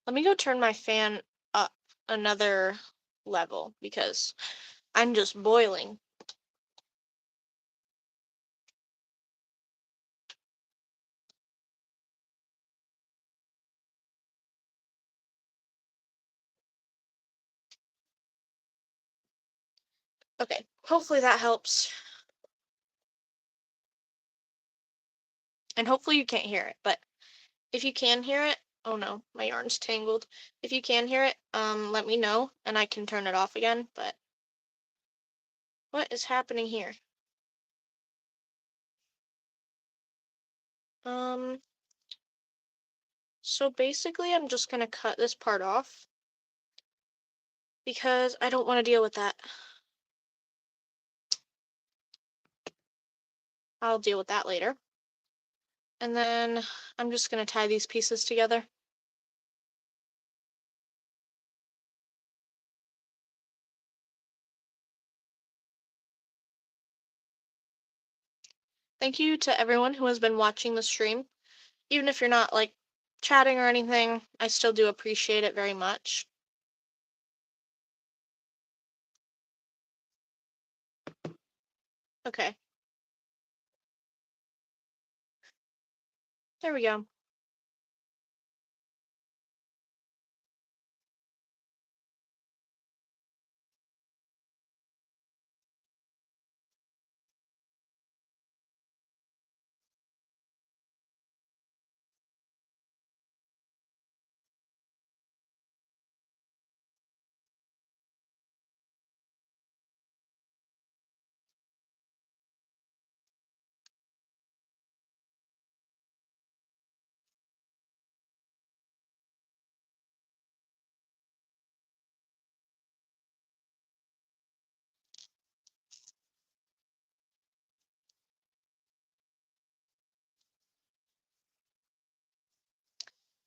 Let me go turn my fan up another level because I'm just boiling. Okay, hopefully that helps. And hopefully you can't hear it, but if you can hear it, oh no, my yarn's tangled. If you can hear it, let me know and I can turn it off again, but what is happening here? Um, so basically I'm just gonna cut this part off because I don't want to deal with that. I'll deal with that later. And then I'm just gonna tie these pieces together. Thank you to everyone who has been watching the stream. Even if you're not like chatting or anything, I still do appreciate it very much. Okay, there we go.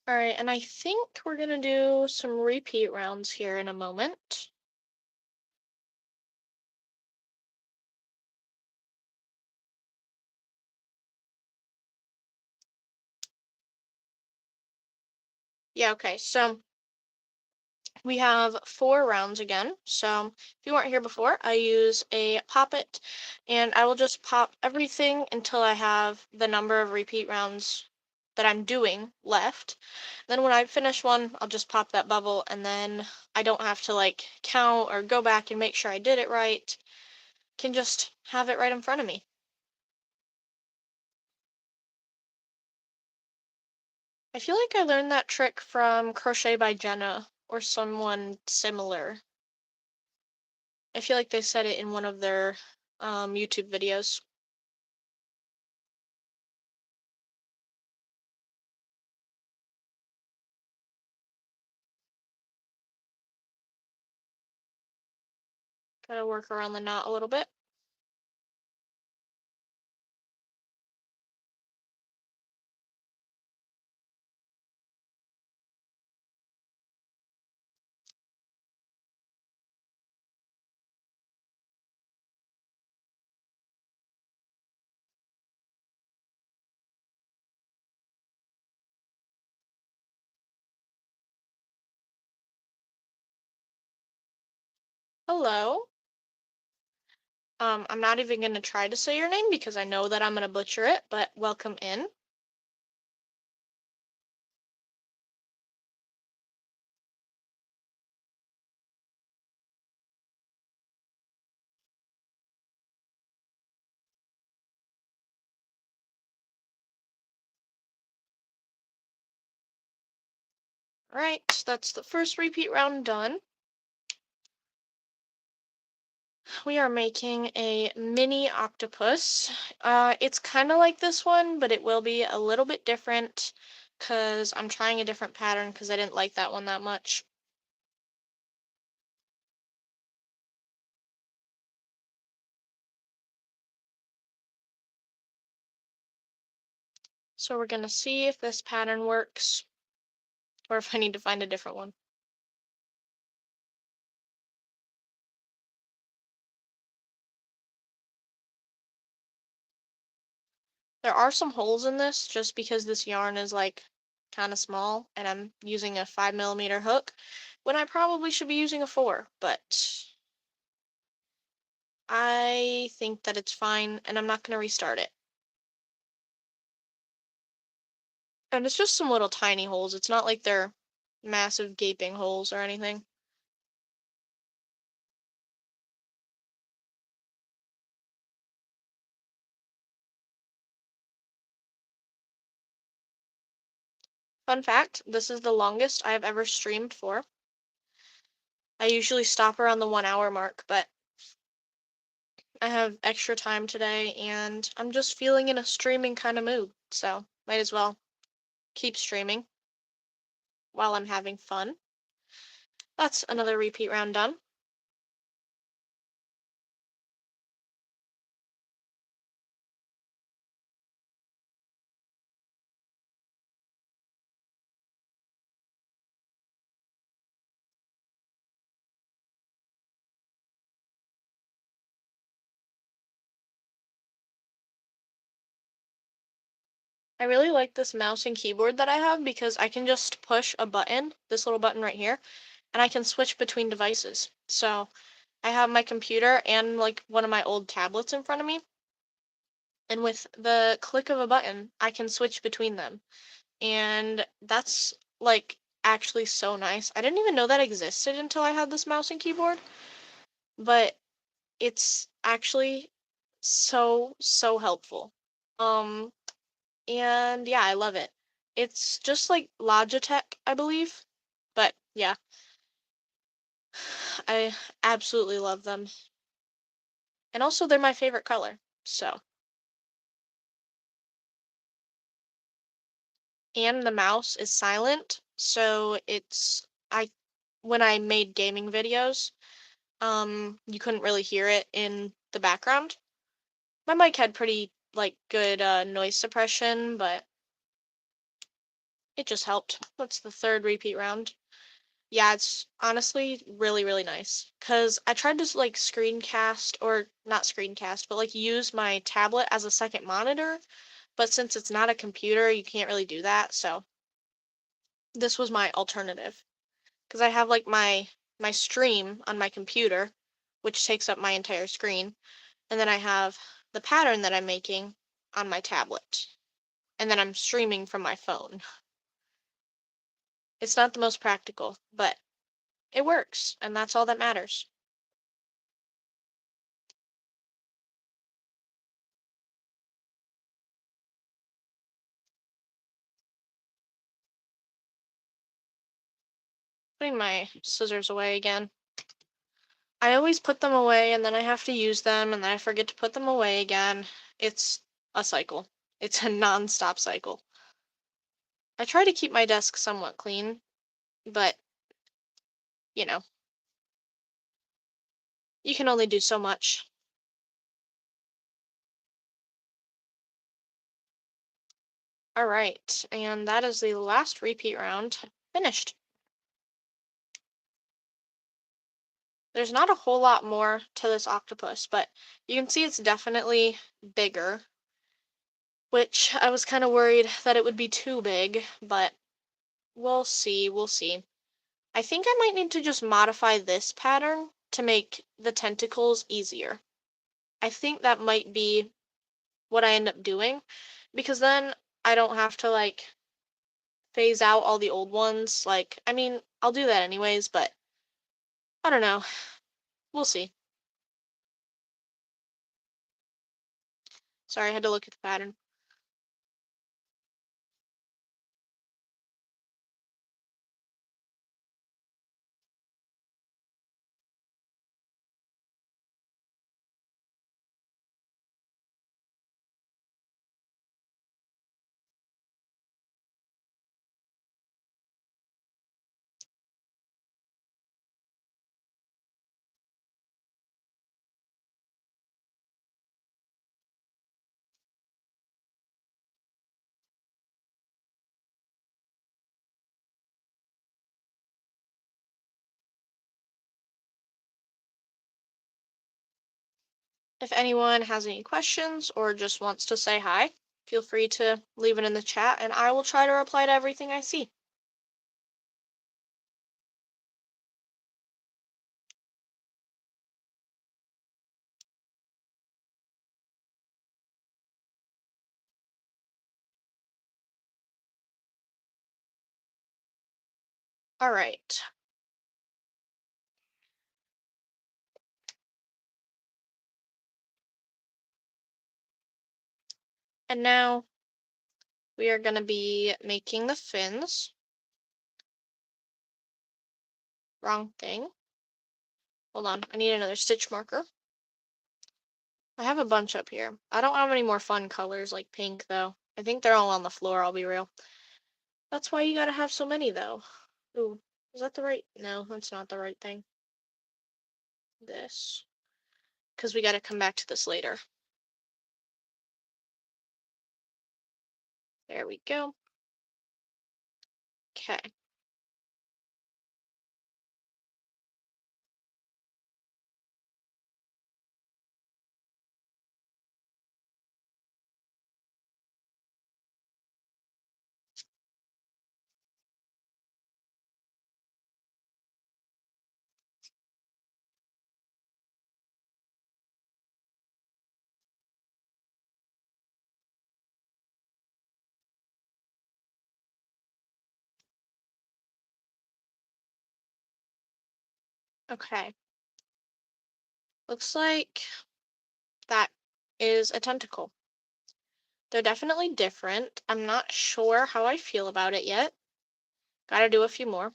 All right, and I think we're gonna do some repeat rounds here in a moment. Yeah, okay, so we have 4 rounds again. So if you weren't here before, I use a poppet and I will just pop everything until I have the number of repeat rounds that I'm doing left. Then when I finish one, I'll just pop that bubble and then I don't have to like count or go back and make sure I did it right. Can just have it right in front of me. I feel like I learned that trick from Crochet by Jenna or someone similar. I feel like they said it in one of their YouTube videos. Gotta work around the knot a little bit. Hello. I'm not even gonna try to say your name because I know that I'm gonna butcher it, but welcome in. Right, that's the first repeat round done. We are making a mini octopus. It's kind of like this one, but it will be a little bit different because I'm trying a different pattern because I didn't like that one that much. So we're gonna see if this pattern works or if I need to find a different one. There are some holes in this just because this yarn is like kind of small and I'm using a 5mm hook when I probably should be using a 4, but I think that it's fine and I'm not going to restart it. And it's just some little tiny holes. It's not like they're massive gaping holes or anything. Fun fact, this is the longest I have ever streamed for. I usually stop around the 1 hour mark, but I have extra time today and I'm just feeling in a streaming kind of mood, so might as well keep streaming while I'm having fun. That's another repeat round done. I really like this mouse and keyboard that I have because I can just push a button, this little button right here, and I can switch between devices. So I have my computer and like one of my old tablets in front of me, and with the click of a button, I can switch between them. And that's like actually so nice. I didn't even know that existed until I had this mouse and keyboard, but it's actually so helpful. Um And yeah, I love it. It's just like Logitech, I believe. But yeah, I absolutely love them. And also they're my favorite color. So, and the mouse is silent, so it's I when I made gaming videos, you couldn't really hear it in the background. My mic had pretty like good noise suppression, but it just helped. That's the third repeat round. Yeah, it's honestly really nice. Cause I tried to like screencast or not screencast, but like use my tablet as a second monitor. But since it's not a computer, you can't really do that. So this was my alternative. Cause I have like my stream on my computer, which takes up my entire screen, and then I have the pattern that I'm making on my tablet, and then I'm streaming from my phone. It's not the most practical, but it works, and that's all that matters. Putting my scissors away again. I always put them away and then I have to use them and then I forget to put them away again. It's a cycle. It's a non-stop cycle. I try to keep my desk somewhat clean, but you know, you can only do so much. All right, and that is the last repeat round finished. There's not a whole lot more to this octopus, but you can see it's definitely bigger, which I was kind of worried that it would be too big, but we'll see. I think I might need to just modify this pattern to make the tentacles easier. I think that might be what I end up doing, because then I don't have to like phase out all the old ones. Like, I mean, I'll do that anyways, but I don't know. We'll see. Sorry, I had to look at the pattern. If anyone has any questions or just wants to say hi, feel free to leave it in the chat and I will try to reply to everything I see. All right. And now we are going to be making the fins. Wrong thing. Hold on, I need another stitch marker. I have a bunch up here. I don't have any more fun colors like pink though. I think they're all on the floor, I'll be real. That's why you gotta have so many though. Ooh, is that the right? No, that's not the right thing. This. Because we gotta come back to this later. There we go. Okay. Okay. Looks like that is a tentacle. They're definitely different. I'm not sure how I feel about it yet. Gotta do a few more.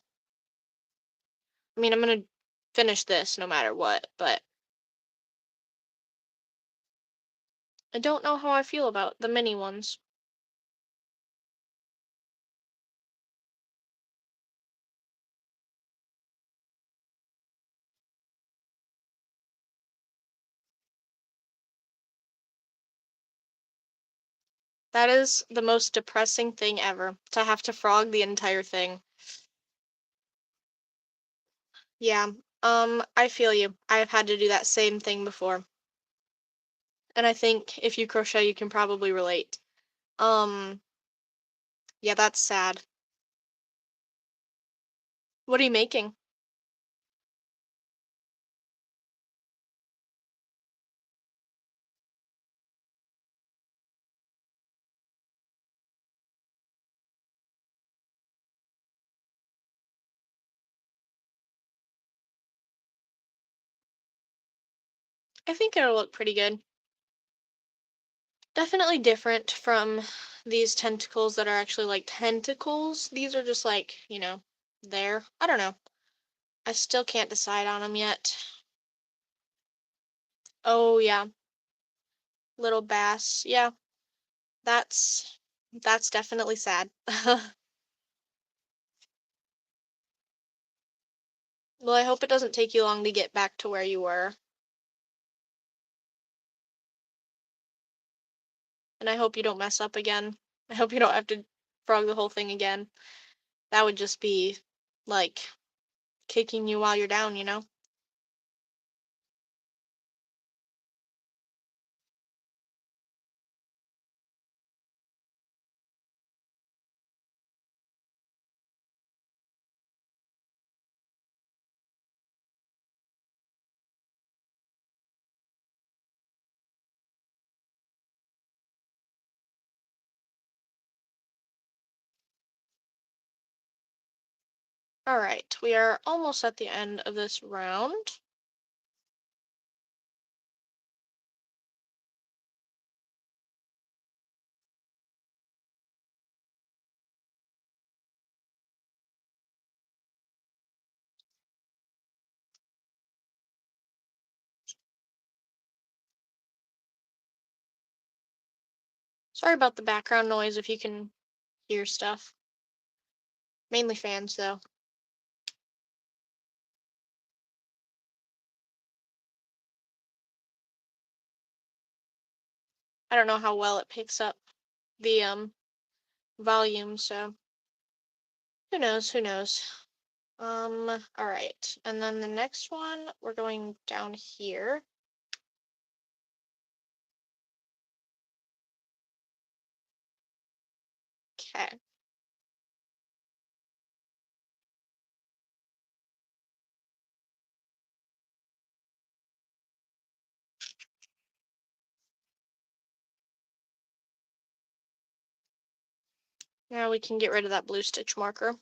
I mean, I'm gonna finish this no matter what, but I don't know how I feel about the mini ones. That is the most depressing thing ever, to have to frog the entire thing. Yeah, I feel you. I've had to do that same thing before. And I think if you crochet, you can probably relate. Um, yeah, that's sad. What are you making? I think it'll look pretty good. Definitely different from these tentacles that are actually like tentacles. These are just like, there. I don't know. I still can't decide on them yet. Oh, yeah. Little bass. Yeah, that's that's definitely sad. Well, I hope it doesn't take you long to get back to where you were. And I hope you don't mess up again. I hope you don't have to frog the whole thing again. That would just be like kicking you while you're down. All right, we are almost at the end of this round. Sorry about the background noise if you can hear stuff. Mainly fans, though. I don't know how well it picks up the volume, so who knows, who knows. All right. And then the next one, we're going down here. Okay. Now we can get rid of that blue stitch marker.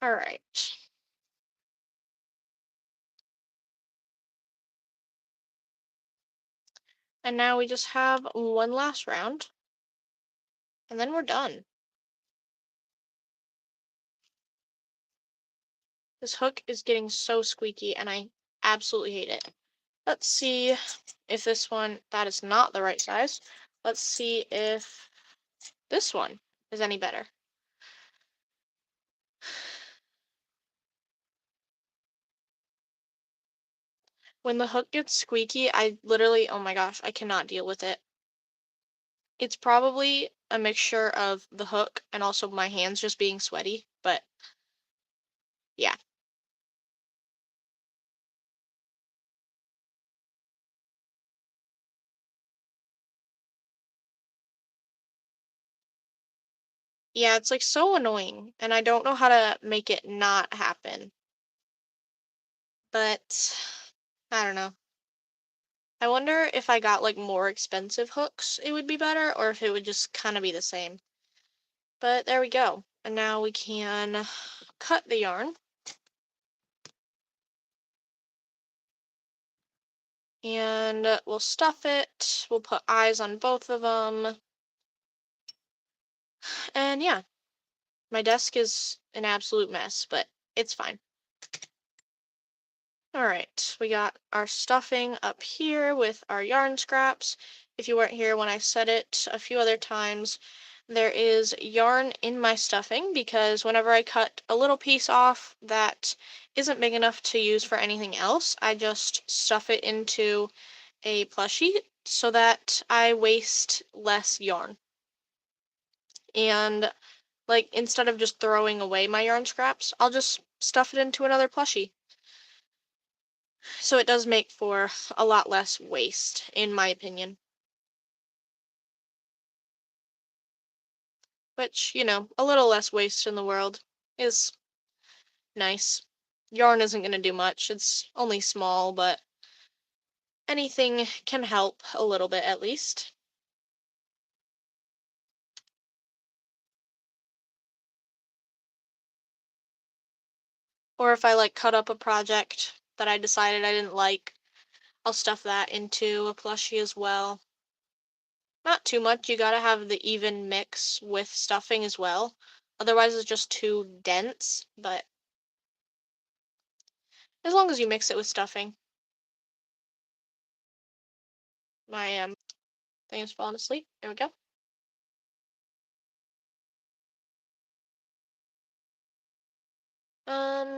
All right. And now we just have one last round, and then we're done. This hook is getting so squeaky, and I absolutely hate it. Let's see if this one, that is not the right size. Let's see if this one is any better. When the hook gets squeaky, I literally, oh my gosh, I cannot deal with it. It's probably a mixture of the hook and also my hands just being sweaty, but yeah. Yeah, it's like so annoying, and I don't know how to make it not happen. But I don't know. I wonder if I got like more expensive hooks, it would be better, or if it would just kind of be the same. But there we go. And now we can cut the yarn. And we'll stuff it. We'll put eyes on both of them. And yeah, my desk is an absolute mess, but it's fine. All right, we got our stuffing up here with our yarn scraps. If you weren't here when I said it a few other times, there is yarn in my stuffing because whenever I cut a little piece off that isn't big enough to use for anything else, I just stuff it into a plushie so that I waste less yarn. And like instead of just throwing away my yarn scraps, I'll just stuff it into another plushie. So it does make for a lot less waste, in my opinion. Which, you know, a little less waste in the world is nice. Yarn isn't going to do much, it's only small, but anything can help a little bit at least. Or if I like cut up a project that I decided I didn't like, I'll stuff that into a plushie as well. Not too much, you gotta have the even mix with stuffing as well. Otherwise it's just too dense, but as long as you mix it with stuffing. My thing is falling asleep. There we go.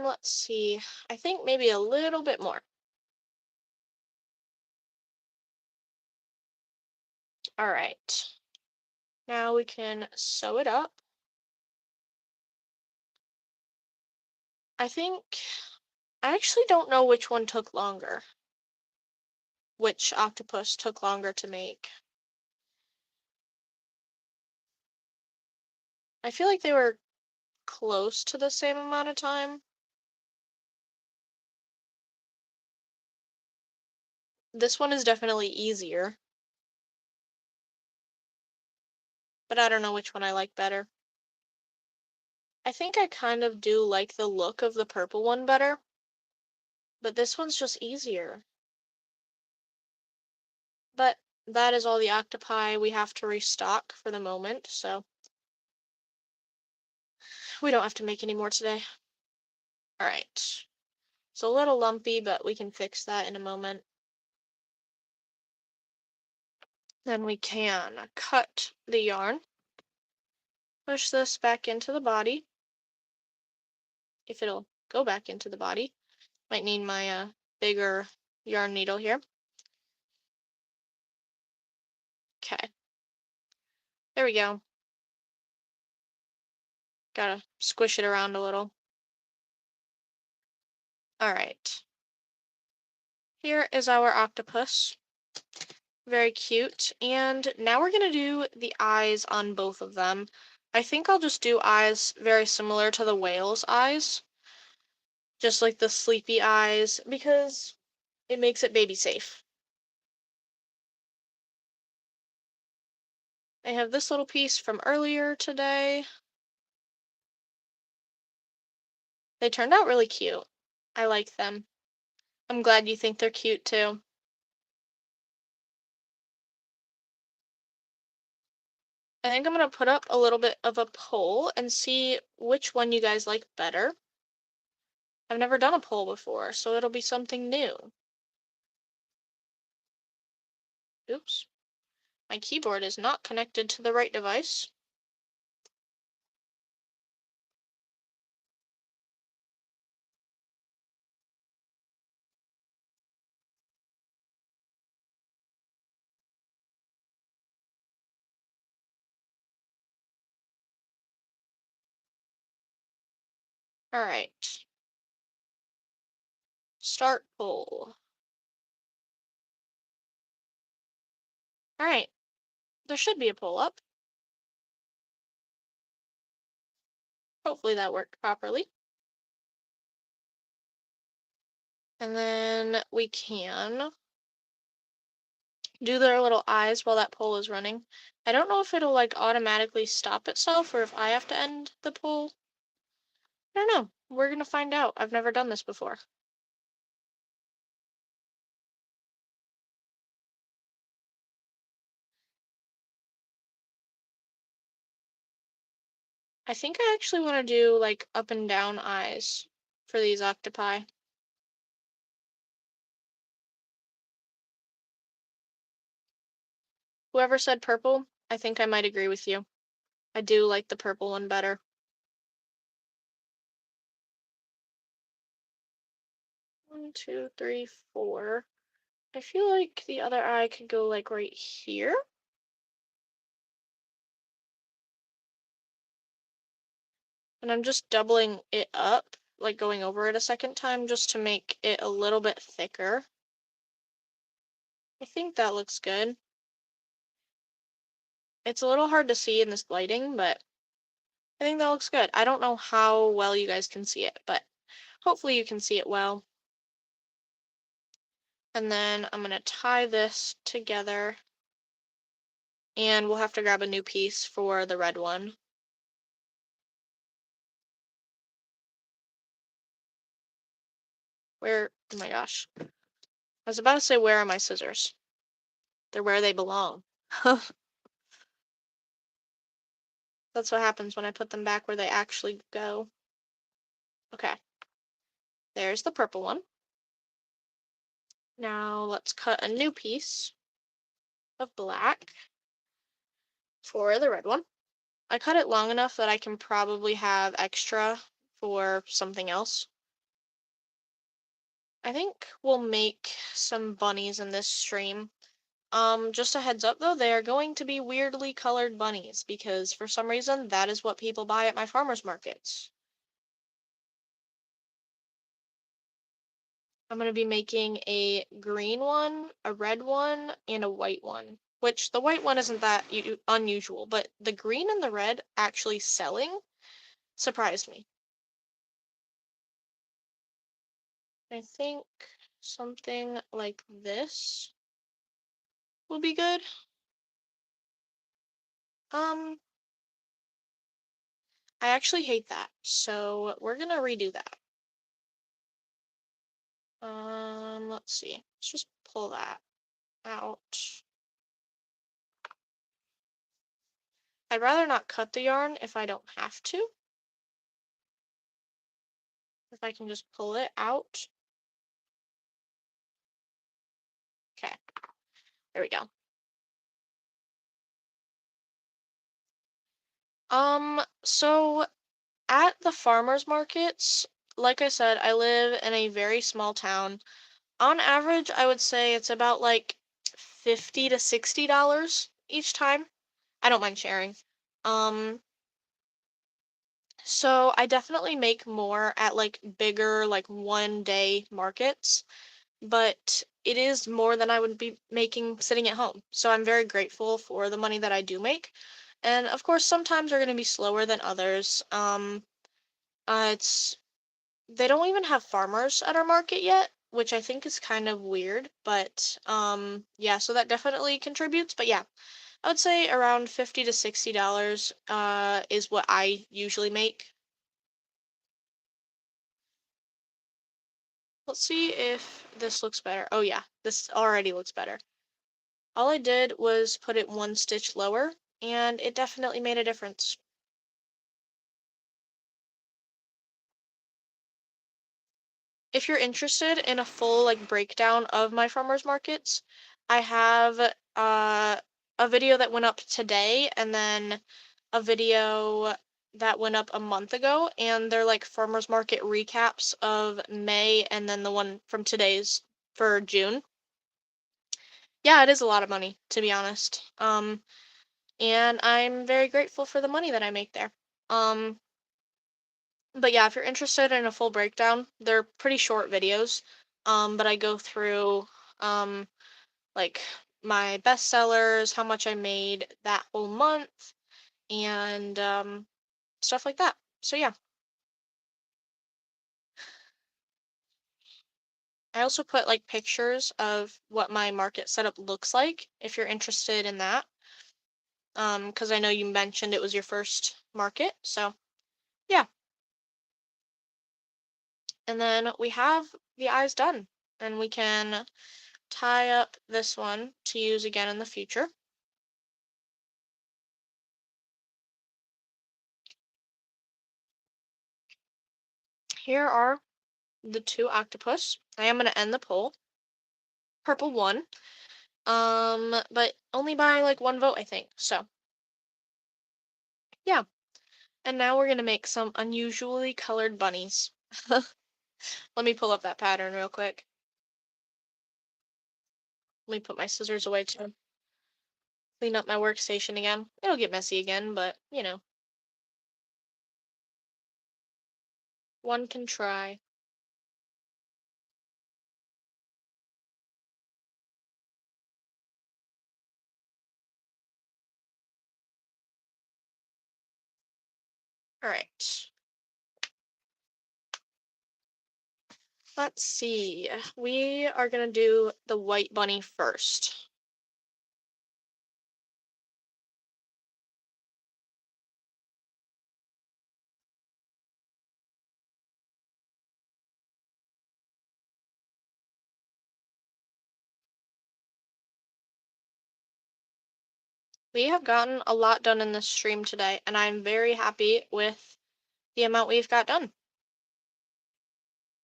Let's see. I think maybe a little bit more. All right. Now we can sew it up. I actually don't know which one took longer. Which octopus took longer to make. I feel like they were close to the same amount of time. This one is definitely easier, but I don't know which one I like better. I think I kind of do like the look of the purple one better, but this one's just easier. But that is all the octopi we have to restock for the moment, so we don't have to make any more today. All right. It's a little lumpy, but we can fix that in a moment. Then we can cut the yarn, push this back into the body, if it'll go back into the body. Might need my bigger yarn needle here. Okay. There we go. Gotta squish it around a little. Alright. Here is our octopus. Very cute. And now we're gonna do the eyes on both of them. I think I'll just do eyes very similar to the whale's eyes. Just like the sleepy eyes, because it makes it baby safe. I have this little piece from earlier today. They turned out really cute. I like them. I'm glad you think they're cute too. I think I'm gonna put up a little bit of a poll and see which one you guys like better. I've never done a poll before, so it'll be something new. Oops. My keyboard is not connected to the right device. Alright. Start poll. Alright. There should be a poll up. Hopefully that worked properly. And then we can do their little eyes while that poll is running. I don't know if it'll like automatically stop itself or if I have to end the poll. I don't know. We're gonna find out. I've never done this before. I think I actually want to do like up and down eyes for these octopi. Whoever said purple, I think I might agree with you. I do like the purple one better. One, two, three, four. I feel like the other eye could go like right here. And I'm just doubling it up, like going over it a second time just to make it a little bit thicker. I think that looks good. It's a little hard to see in this lighting, but I think that looks good. I don't know how well you guys can see it, but hopefully you can see it well. And then I'm going to tie this together, and we'll have to grab a new piece for the red one. Oh my gosh. I was about to say, where are my scissors? They're where they belong. That's what happens when I put them back where they actually go. Okay. There's the purple one. Now let's cut a new piece of black for the red one. I cut it long enough that I can probably have extra for something else. I think we'll make some bunnies in this stream. Just a heads up though, they are going to be weirdly colored bunnies because for some reason that is what people buy at my farmers markets. I'm going to be making a green one, a red one, and a white one. Which the white one isn't that unusual, but the green and the red actually selling surprised me. I think something like this will be good. Um, I actually hate that, so we're gonna redo that. Let's see. Let's just pull that out. I'd rather not cut the yarn if I don't have to. If I can just pull it out. Okay, there we go. So at the farmers markets, like I said, I live in a very small town. On average, I would say it's about like $50 to $60 each time. I don't mind sharing. Um, so I definitely make more at like bigger, like 1 day markets, but it is more than I would be making sitting at home. So I'm very grateful for the money that I do make. And of course, sometimes are going to be slower than others. It's they don't even have farmers at our market yet, which I think is kind of weird, but yeah, so that definitely contributes. But yeah, I would say around $50 to $60 is what I usually make. Let's see if this looks better. Oh yeah, this already looks better. All I did was put it 1 stitch lower, and it definitely made a difference. If you're interested in a full like breakdown of my farmers markets, I have a video that went up today and then a video that went up a month ago, and they're like farmers market recaps of May and then the one from today's for June. Yeah, it is a lot of money, to be honest. And I'm very grateful for the money that I make there. Um, but yeah, if you're interested in a full breakdown, they're pretty short videos. But I go through um like my best sellers, how much I made that whole month, and stuff like that. So yeah. I also put like pictures of what my market setup looks like if you're interested in that. Because I know you mentioned it was your first market. So yeah. And then we have the eyes done. And we can tie up this one to use again in the future. Here are the two octopus. I am going to end the poll. Purple one. But only by like one vote, I think. So yeah. And now we're going to make some unusually colored bunnies. Let me pull up that pattern real quick. Let me put my scissors away to clean up my workstation again. It'll get messy again, but you know, one can try. Alright. Let's see. We are gonna do the white bunny first. We have gotten a lot done in this stream today, and I'm very happy with the amount we've got done.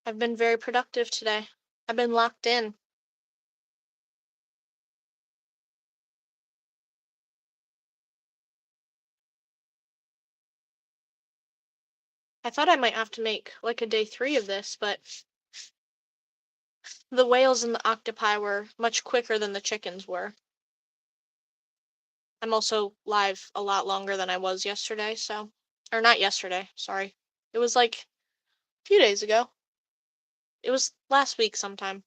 I've been very productive today. I've been locked in. I thought I might have to make like a day 3 of this, but the whales and the octopi were much quicker than the chickens were. I'm also live a lot longer than I was yesterday, so, or not yesterday, sorry. It was like a few days ago. It was last week sometime.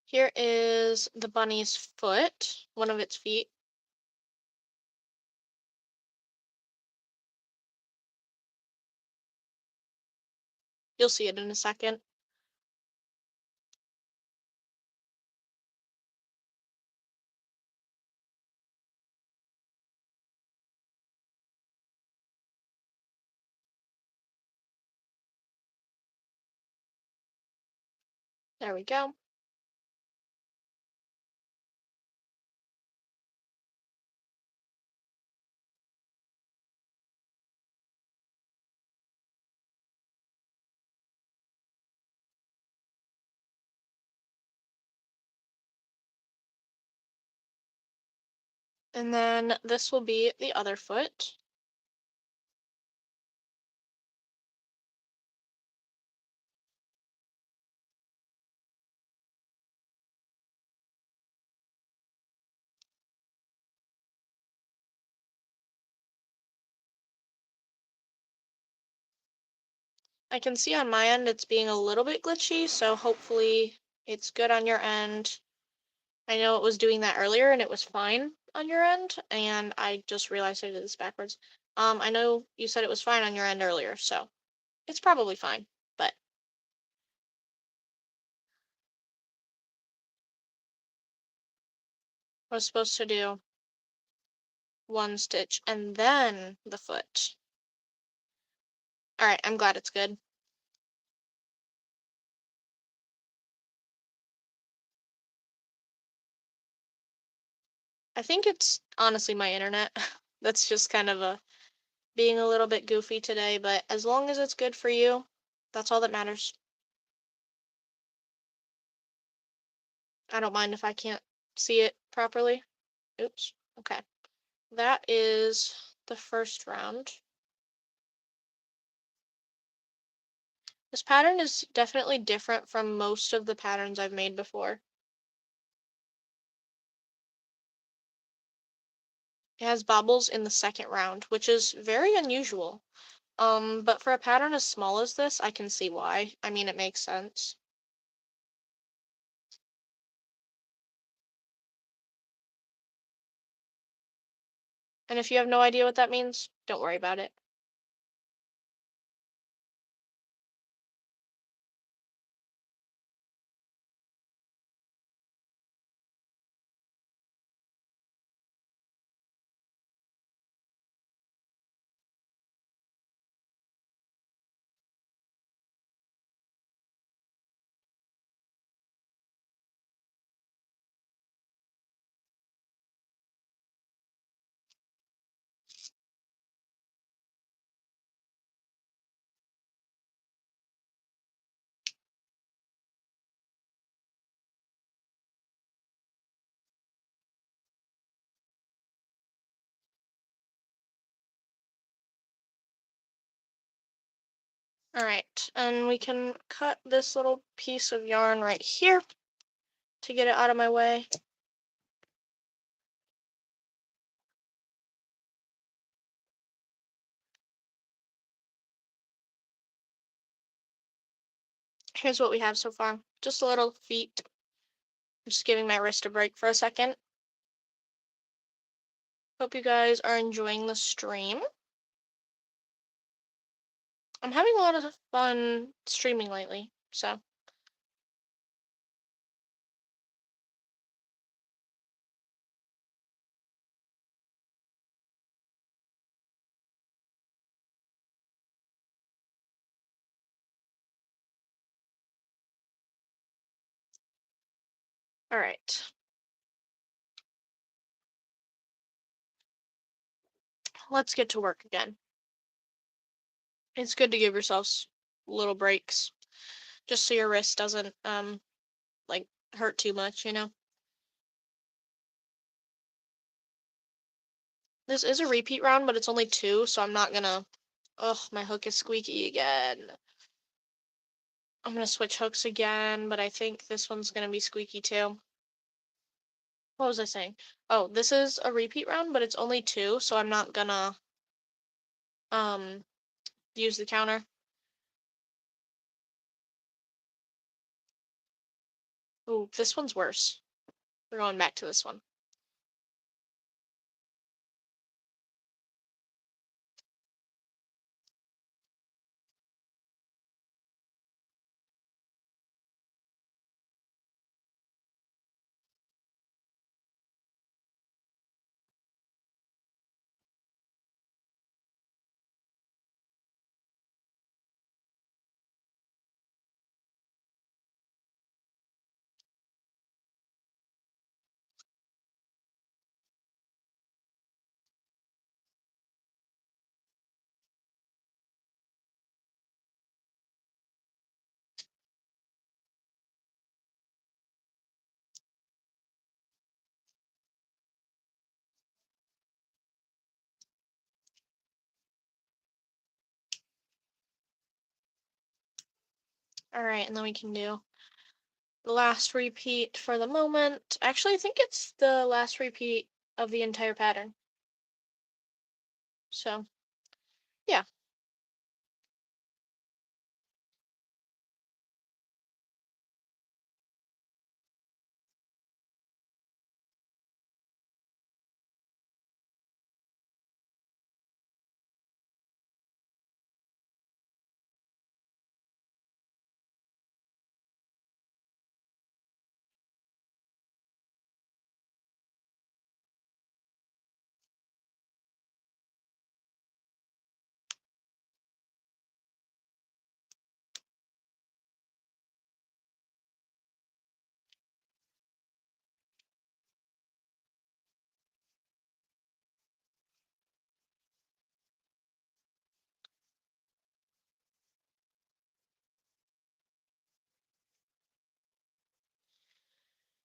Here is the bunny's foot, one of its feet. You'll see it in a second. There we go. And then this will be the other foot. I can see on my end it's being a little bit glitchy, so hopefully it's good on your end. I know it was doing that earlier and it was fine on your end, and I just realized I did this backwards. I know you said it was fine on your end earlier, so it's probably fine, but I was supposed to do one stitch and then the foot. All right, I'm glad it's good. I think it's honestly my internet. That's just kind of being a little bit goofy today, but as long as it's good for you, that's all that matters. I don't mind if I can't see it properly. Oops. Okay. That is the first round. This pattern is definitely different from most of the patterns I've made before. It has bobbles in the second round, which is very unusual. But for a pattern as small as this, I can see why. I mean, it makes sense. And if you have no idea what that means, don't worry about it. All right, and we can cut this little piece of yarn right here to get it out of my way. Here's what we have so far. Just a little feet. I'm just giving my wrist a break for a second. Hope you guys are enjoying the stream. I'm having a lot of fun streaming lately, so. All right. let's get to work again. It's good to give yourselves little breaks just so your wrist doesn't like hurt too much, you know. This is a repeat round, but it's only 2, so I'm not gonna. Ugh, my hook is squeaky again. I'm gonna switch hooks again, but I think this one's gonna be squeaky too. What was I saying? Oh, this is a repeat round, but it's only 2, so I'm not gonna um use the counter. Ooh, this one's worse. We're going back to this one. All right, and then we can do the last repeat for the moment. Actually, I think it's the last repeat of the entire pattern. So, yeah.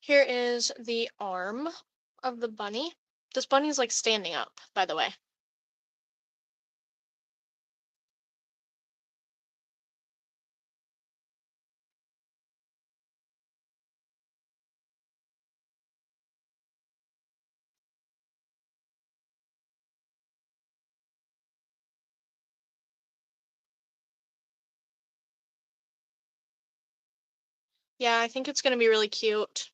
Here is the arm of the bunny. This bunny is like standing up, by the way. Yeah, I think it's gonna be really cute.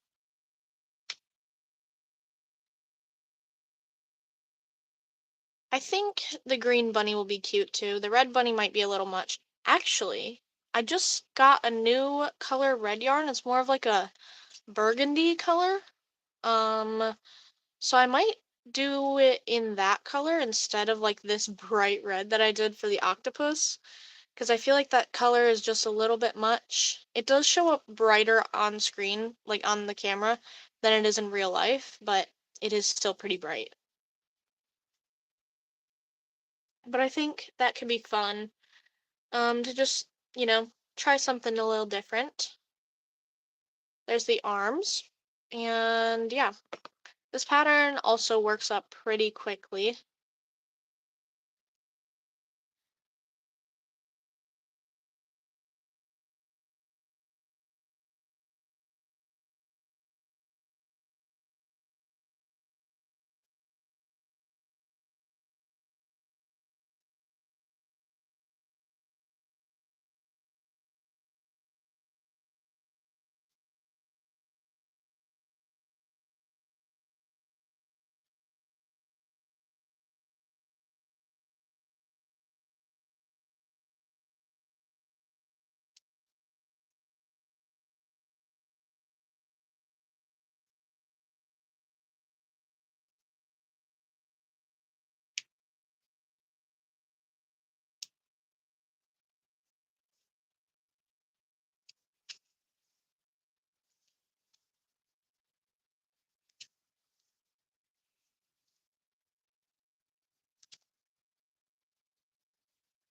I think the green bunny will be cute too. The red bunny might be a little much. Actually, I just got a new color red yarn. It's more of like a burgundy color. So I might do it in that color instead of like this bright red that I did for the octopus, because I feel like that color is just a little bit much. It does show up brighter on screen, like on the camera, than it is in real life, but it is still pretty bright. But I think that could be fun, to just, try something a little different. There's the arms, and yeah, this pattern also works up pretty quickly.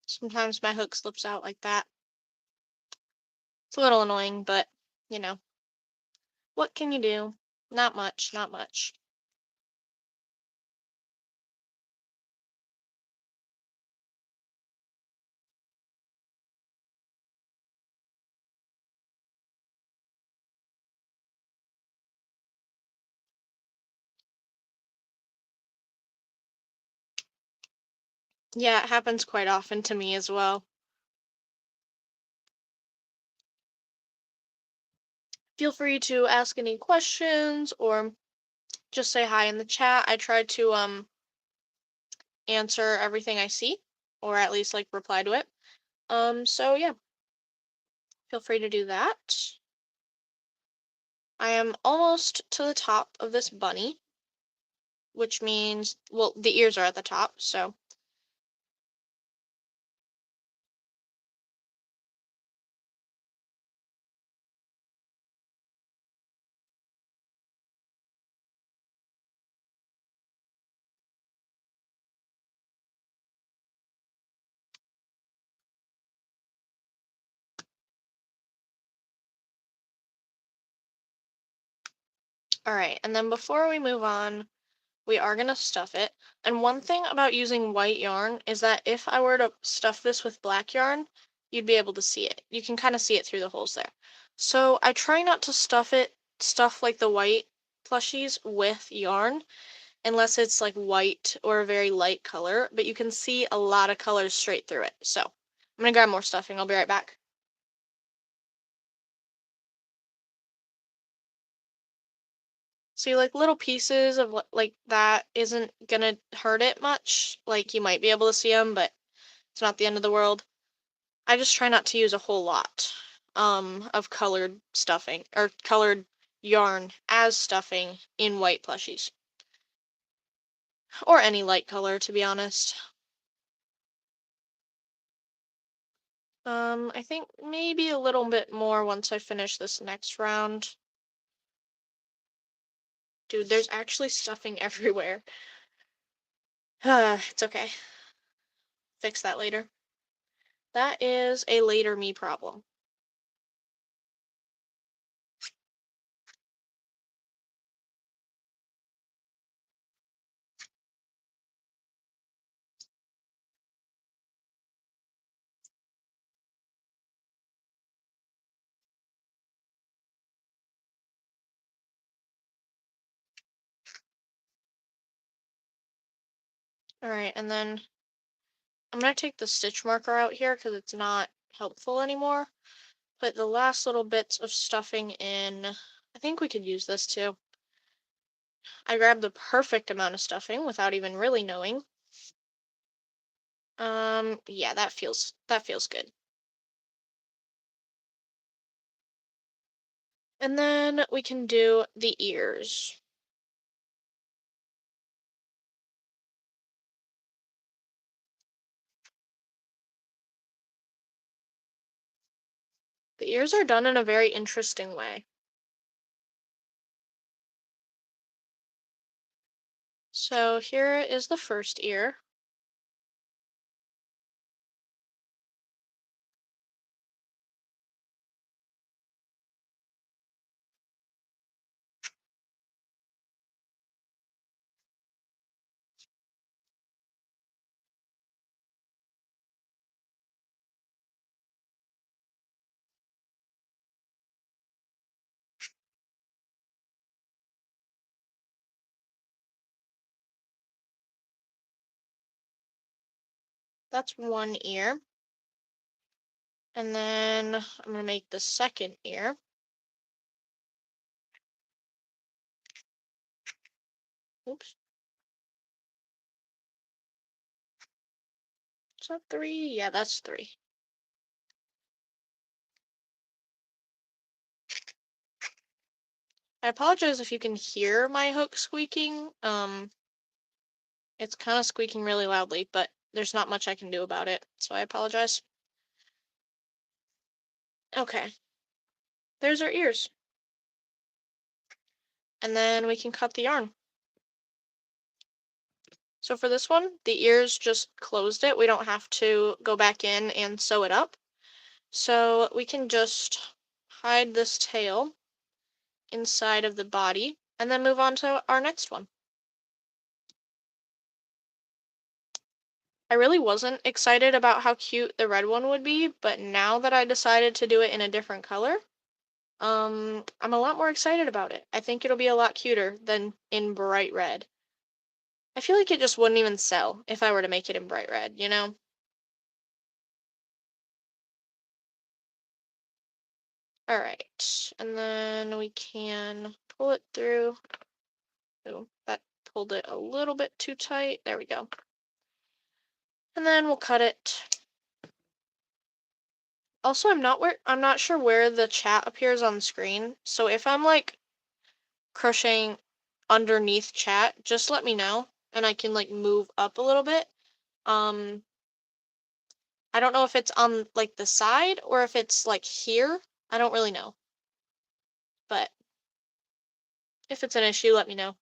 Sometimes my hook slips out like that. It's a little annoying, but you know, what can you do? Not much, not much. Yeah, it happens quite often to me as well. Feel free to ask any questions or just say hi in the chat. I try to answer everything I see, or at least like reply to it. So yeah, feel free to do that. I am almost to the top of this bunny, which means, well, the ears are at the top, so. All right, and then before we move on, we are gonna stuff it. And one thing about using white yarn is that if I were to stuff this with black yarn, you'd be able to see it. You can kind of see it through the holes there. So I try not to stuff like the white plushies with yarn unless it's like white or a very light color, but you can see a lot of colors straight through it. So I'm gonna grab more stuffing. I'll be right back. See, like little pieces of like that isn't gonna hurt it much. Like you might be able to see them, but it's not the end of the world. I just try not to use a whole lot of colored stuffing or colored yarn as stuffing in white plushies. Or any light color, to be honest. I think maybe a little bit more once I finish this next round. Dude, there's actually stuffing everywhere. It's okay. Fix that later. That is a later me problem. Alright, and then I'm gonna take the stitch marker out here because it's not helpful anymore. Put the last little bits of stuffing in. I think we could use this too. I grabbed the perfect amount of stuffing without even really knowing. Yeah, that feels good. And then we can do the ears. The ears are done in a very interesting way. So here is the first ear. That's one ear. And then I'm gonna make the second ear. Oops. Is that three? Yeah, that's three. I apologize if you can hear my hook squeaking. It's kind of squeaking really loudly, but there's not much I can do about it, so I apologize. Okay, there's our ears. And then we can cut the yarn. So for this one, the ears just closed it. We don't have to go back in and sew it up. So we can just hide this tail inside of the body and then move on to our next one. I really wasn't excited about how cute the red one would be, but now that I decided to do it in a different color, I'm a lot more excited about it. I think it'll be a lot cuter than in bright red. I feel like it just wouldn't even sell if I were to make it in bright red, you know? Alright, and then we can pull it through. Oh, that pulled it a little bit too tight. There we go. And then we'll cut it. Also, I'm not sure where the chat appears on the screen. So if I'm like crocheting underneath chat, just let me know and I can like move up a little bit. Um I don't know if it's on like the side or if it's like here. I don't really know. But if it's an issue, let me know.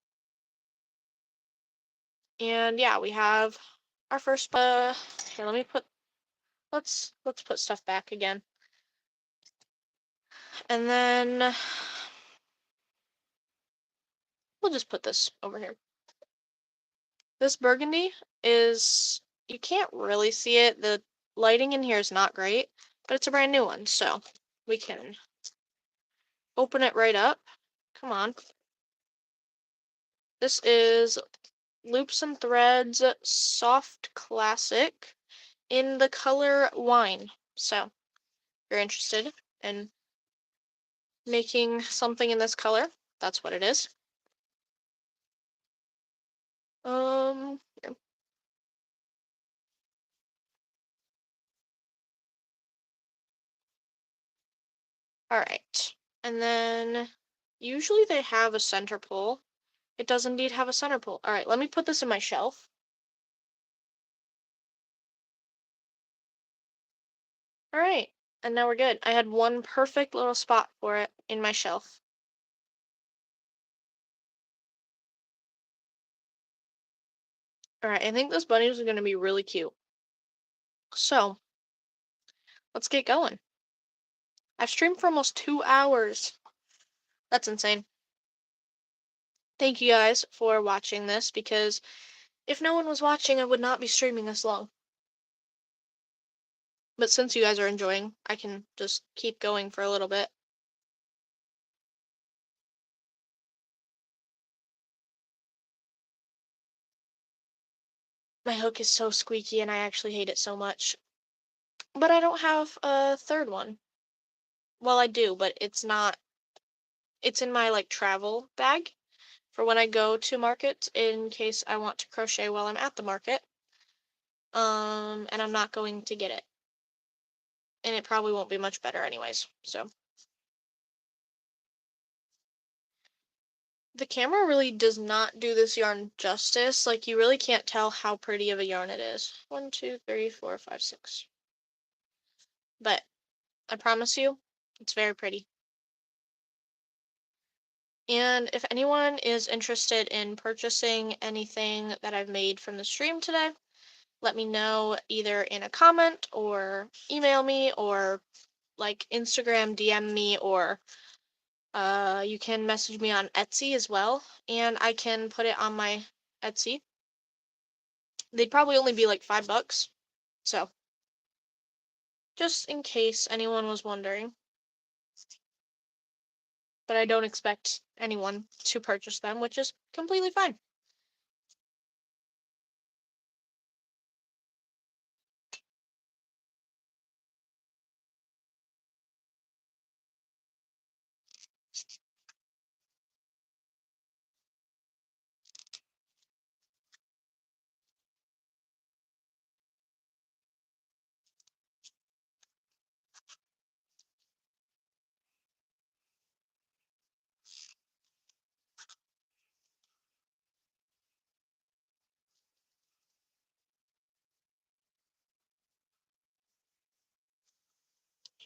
And yeah, we have our first here, let me put let's put stuff back again. And then we'll just put this over here. This burgundy is, you can't really see it. The lighting in here is not great, but it's a brand new one, so we can open it right up. Come on. This is Loops and Threads Soft Classic in the color Wine. So, if you're interested in making something in this color, that's what it is. Here. All right. And then usually they have a center pole. It does indeed have a center pole. All right, let me put this in my shelf. All right, and now we're good. I had one perfect little spot for it in my shelf. All right, I think this bunny is going to be really cute. So, let's get going. I've streamed for almost 2 hours. That's insane. Thank you guys for watching this, because if no one was watching, I would not be streaming this long. But since you guys are enjoying, I can just keep going for a little bit. My hook is so squeaky and I actually hate it so much. But I don't have a third one. Well, I do, but it's in my like travel bag for when I go to market in case I want to crochet while I'm at the market. And I'm not going to get it. And it probably won't be much better anyways, so. The camera really does not do this yarn justice. Like, you really can't tell how pretty of a yarn it is. 1, 2, 3, 4, 5, 6. But I promise you, it's very pretty. And if anyone is interested in purchasing anything that I've made from the stream today, let me know either in a comment or email me or like Instagram DM me, or you can message me on Etsy as well, and I can put it on my Etsy. They'd probably only be like $5, so just in case anyone was wondering. But I don't expect anyone to purchase them, which is completely fine.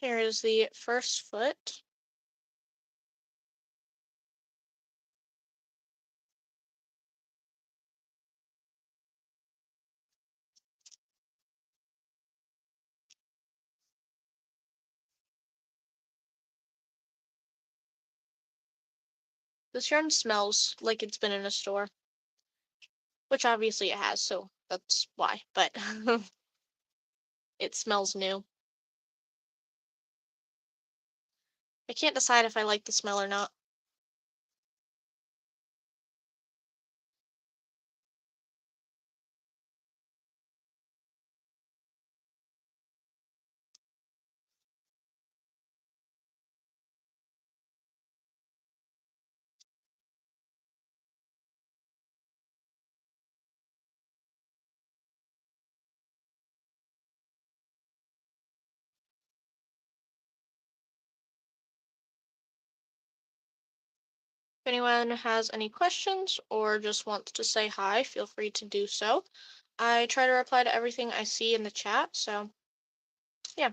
Here is the first foot. This yarn smells like it's been in a store, which obviously it has, so that's why, but it smells new. I can't decide if I like the smell or not. If anyone has any questions or just wants to say hi, feel free to do so. I try to reply to everything I see in the chat, so yeah.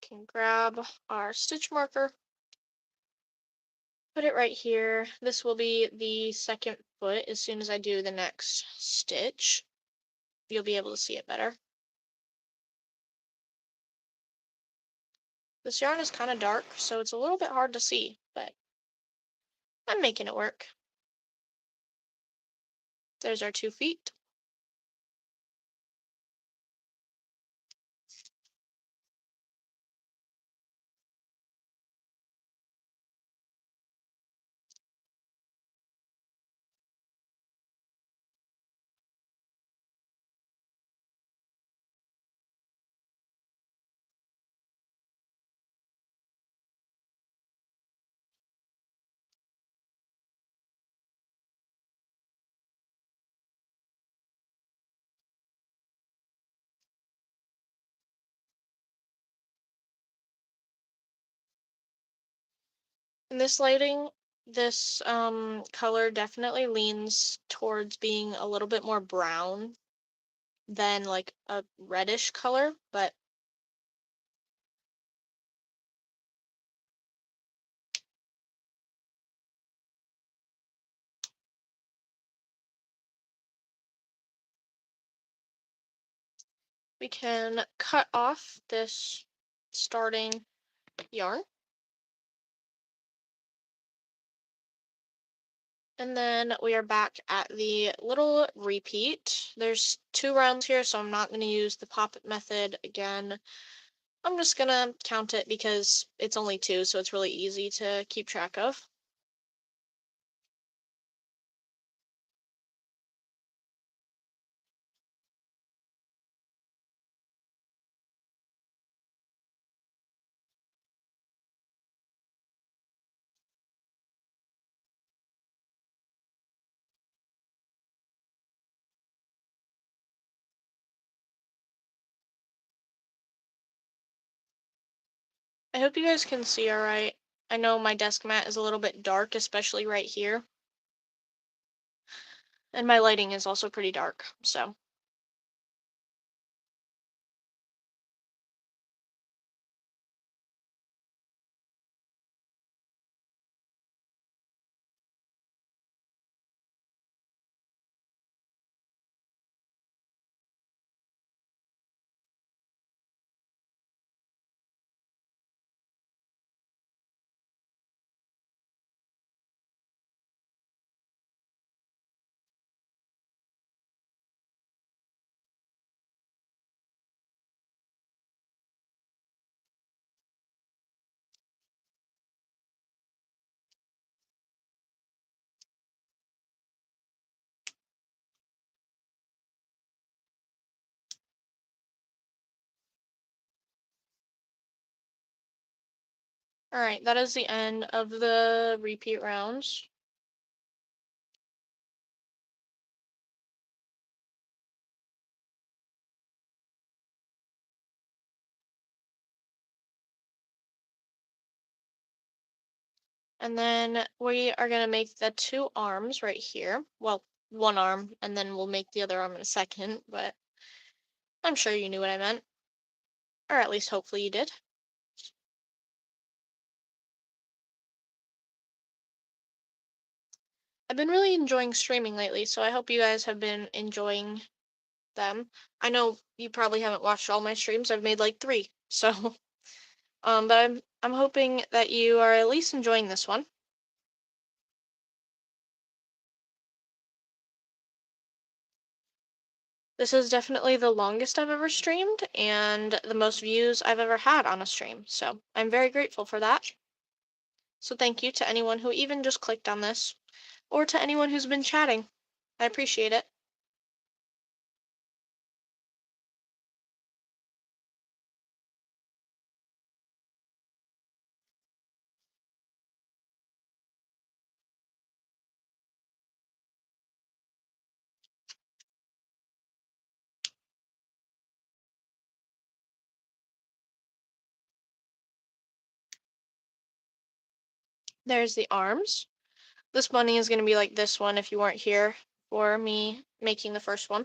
Can grab our stitch marker, put it right here. This will be the second foot. As soon as I do the next stitch, you'll be able to see it better. This yarn is kind of dark, so it's a little bit hard to see, but I'm making it work. There's our 2 feet. In this lighting, this color definitely leans towards being a little bit more brown than like a reddish color, but we can cut off this starting yarn. And then we are back at the little repeat. There's 2 rounds here, so I'm not going to use the pop-it method again. I'm just going to count it because it's only 2, so it's really easy to keep track of. I hope you guys can see all right. I know my desk mat is a little bit dark, especially right here. And my lighting is also pretty dark, so. All right, that is the end of the repeat rounds. And then we are going to make the 2 arms right here. Well, 1 arm, and then we'll make the other arm in a second, but I'm sure you knew what I meant. Or at least hopefully you did. I've been really enjoying streaming lately, so I hope you guys have been enjoying them. I know you probably haven't watched all my streams. I've made like 3. So, but I'm hoping that you are at least enjoying this one. This is definitely the longest I've ever streamed and the most views I've ever had on a stream, so I'm very grateful for that. So thank you to anyone who even just clicked on this, or to anyone who's been chatting. I appreciate it. There's the arms. This bunny is going to be like this one if you weren't here for me making the first one.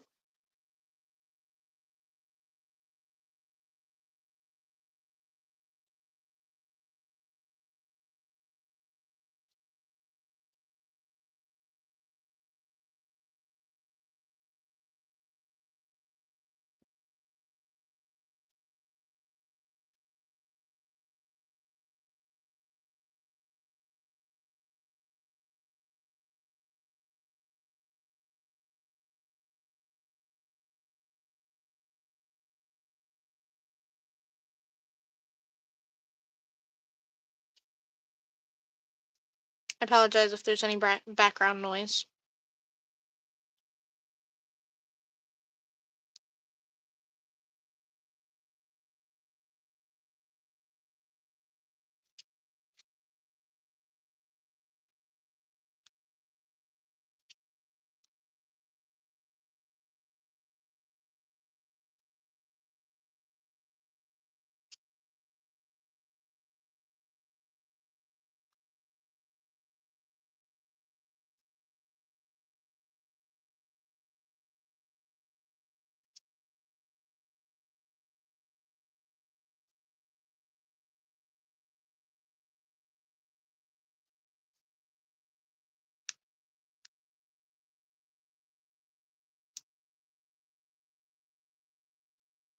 I apologize if there's any background noise.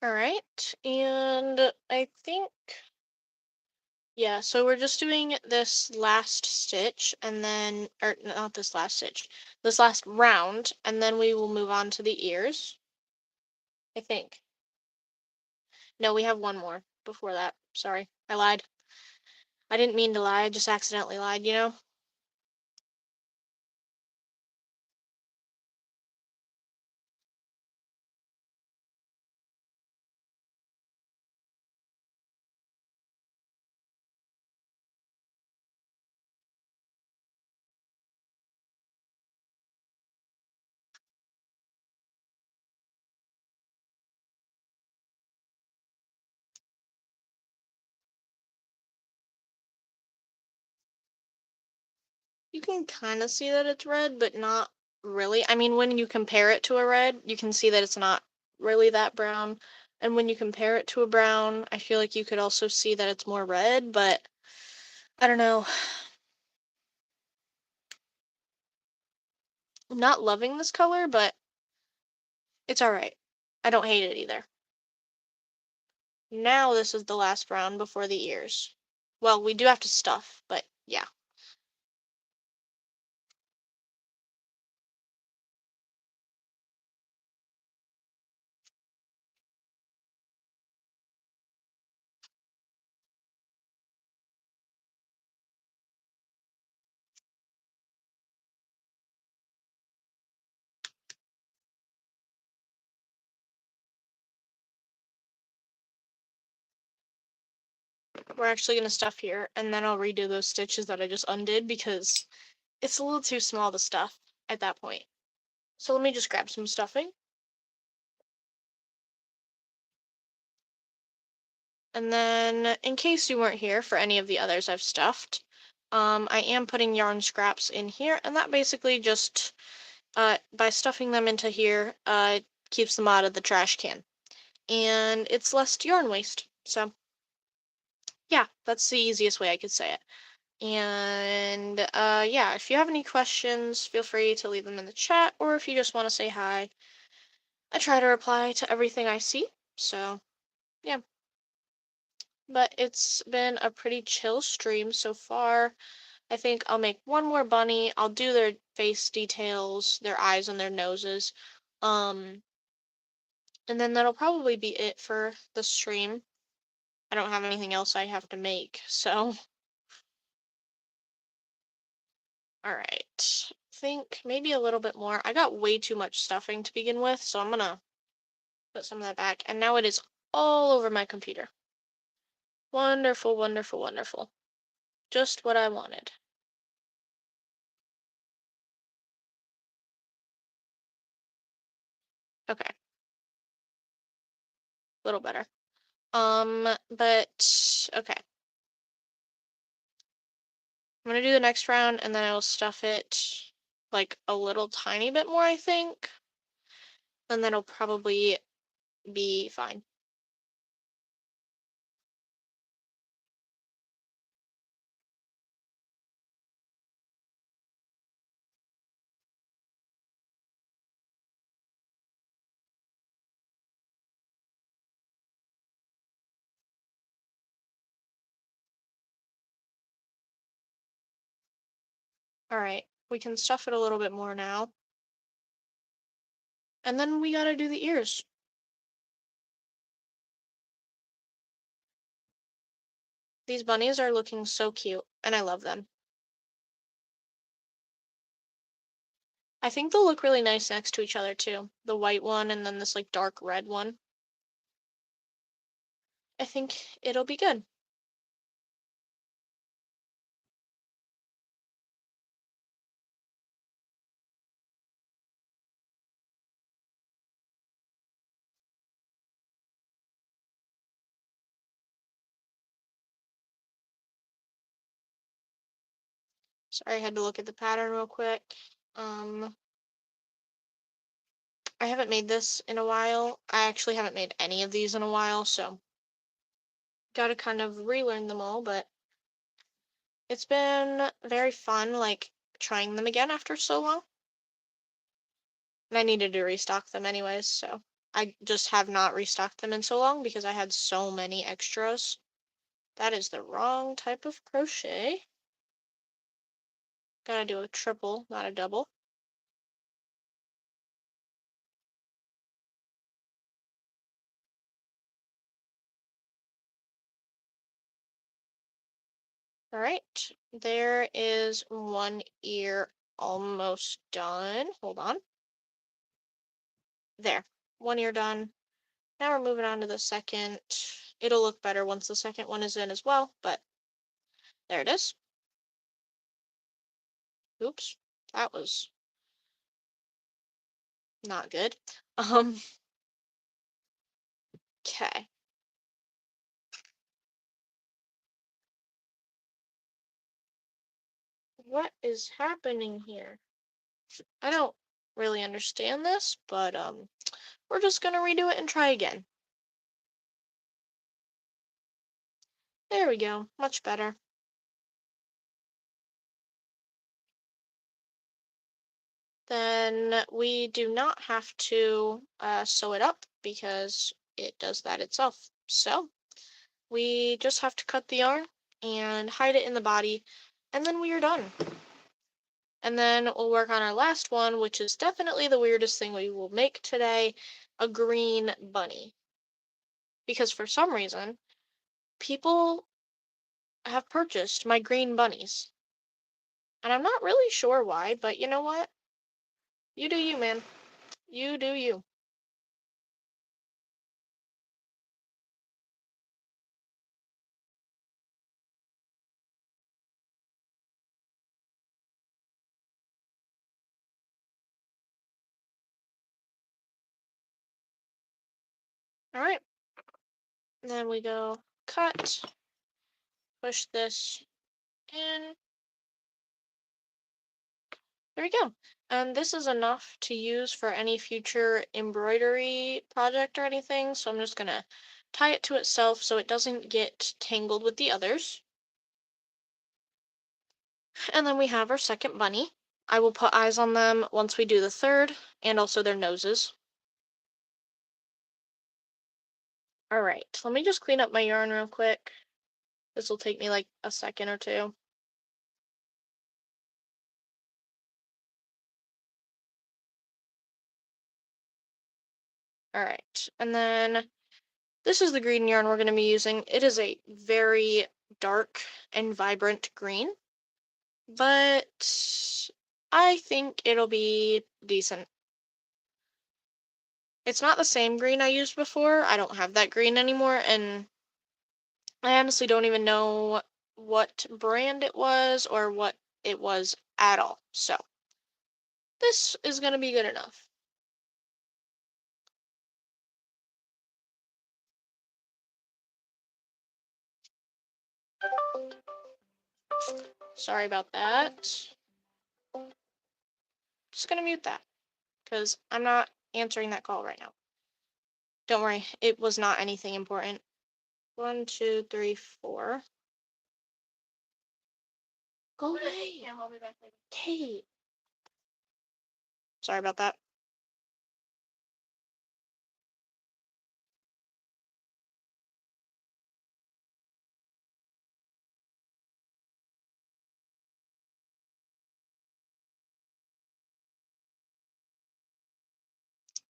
All right, and I think, yeah, so we're just doing this last stitch and then, or not this last stitch, this last round, and then we will move on to the ears, I think. No, we have one more before that. Sorry, I lied. I didn't mean to lie, I just accidentally lied, you know? You can kind of see that it's red, but not really. I mean, when you compare it to a red, you can see that it's not really that brown. And when you compare it to a brown, I feel like you could also see that it's more red, but I don't know. I'm not loving this color, but it's alright. I don't hate it either. Now this is the last round before the ears. Well, we do have to stuff, but yeah. We're actually gonna stuff here, and then I'll redo those stitches that I just undid because it's a little too small to stuff at that point. So let me just grab some stuffing. And then, in case you weren't here for any of the others I've stuffed, I am putting yarn scraps in here, and that basically just, by stuffing them into here, keeps them out of the trash can. And it's less yarn waste. So, yeah, that's the easiest way I could say it. And, yeah, if you have any questions, feel free to leave them in the chat, or if you just want to say hi, I try to reply to everything I see. So, yeah. but it's been a pretty chill stream so far. I think I'll make one more bunny. I'll do their face details, their eyes and their noses. Um, and then that'll probably be it for the stream. I don't have anything else I have to make, so all right. Think maybe a little bit more. I got way too much stuffing to begin with, so I'm gonna put some of that back. And now it is all over my computer. Wonderful, wonderful, wonderful. Just what I wanted. Okay, a little better. But okay. I'm gonna do the next round and then I'll stuff it like a little tiny bit more, I think. And then it'll probably be fine. All right, we can stuff it a little bit more now. And then we gotta do the ears. These bunnies are looking so cute, and I love them. I think they'll look really nice next to each other too. The white one and then this like dark red one. I think it'll be good. Sorry, I had to look at the pattern real quick. Um, I haven't made this in a while. I actually haven't made any of these in a while, so gotta kind of relearn them all, but it's been very fun, like, trying them again after so long. And I needed to restock them anyways, so I just have not restocked them in so long because I had so many extras. That is the wrong type of crochet. Gotta do a triple, not a double. All right, there is one ear almost done. Hold on. There, one ear done. Now we're moving on to the second. It'll look better once the second one is in as well, but there it is. Oops, that was not good. Um, okay. What is happening here? I don't really understand this, but we're just gonna redo it and try again. There we go, much better. Then we do not have to sew it up because it does that itself. So we just have to cut the yarn and hide it in the body, and then we are done. And then we'll work on our last one, which is definitely the weirdest thing we will make today, a green bunny. Because for some reason, people have purchased my green bunnies. And I'm not really sure why, but you know what? You do you, man. You do you. Alright. Then we go cut, push this in. There we go. And this is enough to use for any future embroidery project or anything. So I'm just gonna tie it to itself so it doesn't get tangled with the others. And then we have our second bunny. I will put eyes on them once we do the third, and also their noses. All right, let me just clean up my yarn real quick. This will take me like a second or two. All right, and then this is the green yarn we're going to be using. It is a very dark and vibrant green, but I think it'll be decent. It's not the same green I used before. I don't have that green anymore, and I honestly don't even know what brand it was or what it was at all. So this is going to be good enough. Sorry about that. Just going to mute that because I'm not answering that call right now. Don't worry, it was not anything important. 1, 2, 3, 4. Go away. Kate. Sorry about that.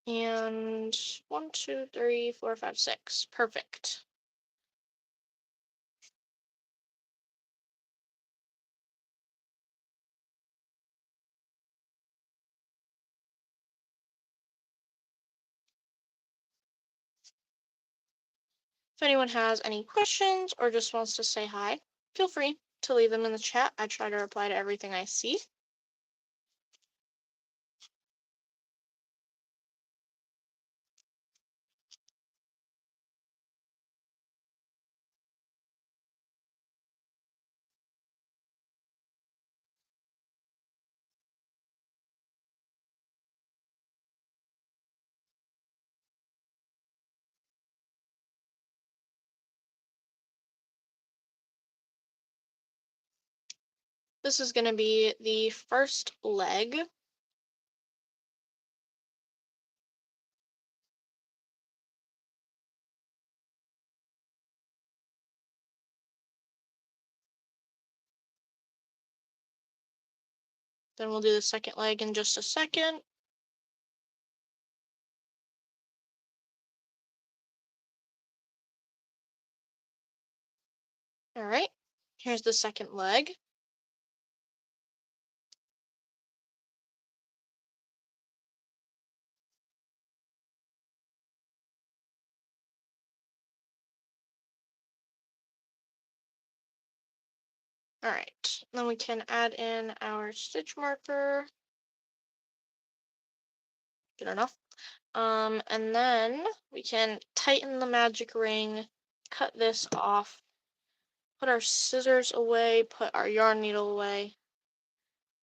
And 1, 2, 3, 4, 5, 6. Perfect. If anyone has any questions or just wants to say hi, feel free to leave them in the chat. I try to reply to everything I see. This is going to be the first leg. Then we'll do the second leg in just a second. All right, here's the second leg. All right, then we can add in our stitch marker. Good enough. And then we can tighten the magic ring, cut this off, put our scissors away, put our yarn needle away.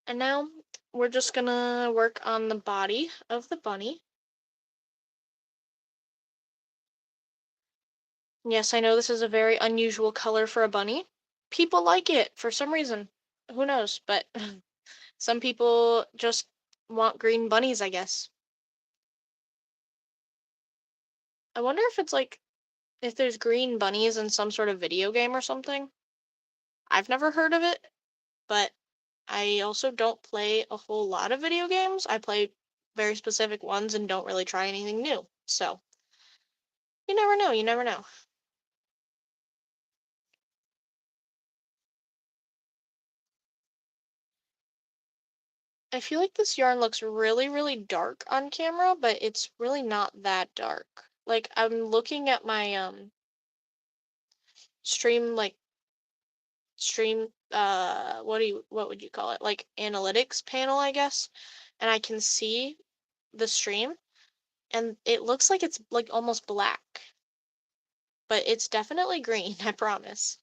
And now we're just gonna work on the body of the bunny. Yes, I know this is a very unusual color for a bunny. People like it for some reason. Who knows? But some people just want green bunnies, I guess. I wonder if it's like if there's green bunnies in some sort of video game or something. I've never heard of it, but I also don't play a whole lot of video games. I play very specific ones and don't really try anything new. So, you never know, you never know. I feel like this yarn looks really, really dark on camera, but it's really not that dark. Like I'm looking at my stream like stream what would you call it? Like analytics panel, I guess. And I can see the stream and it looks like it's like almost black. But it's definitely green, I promise.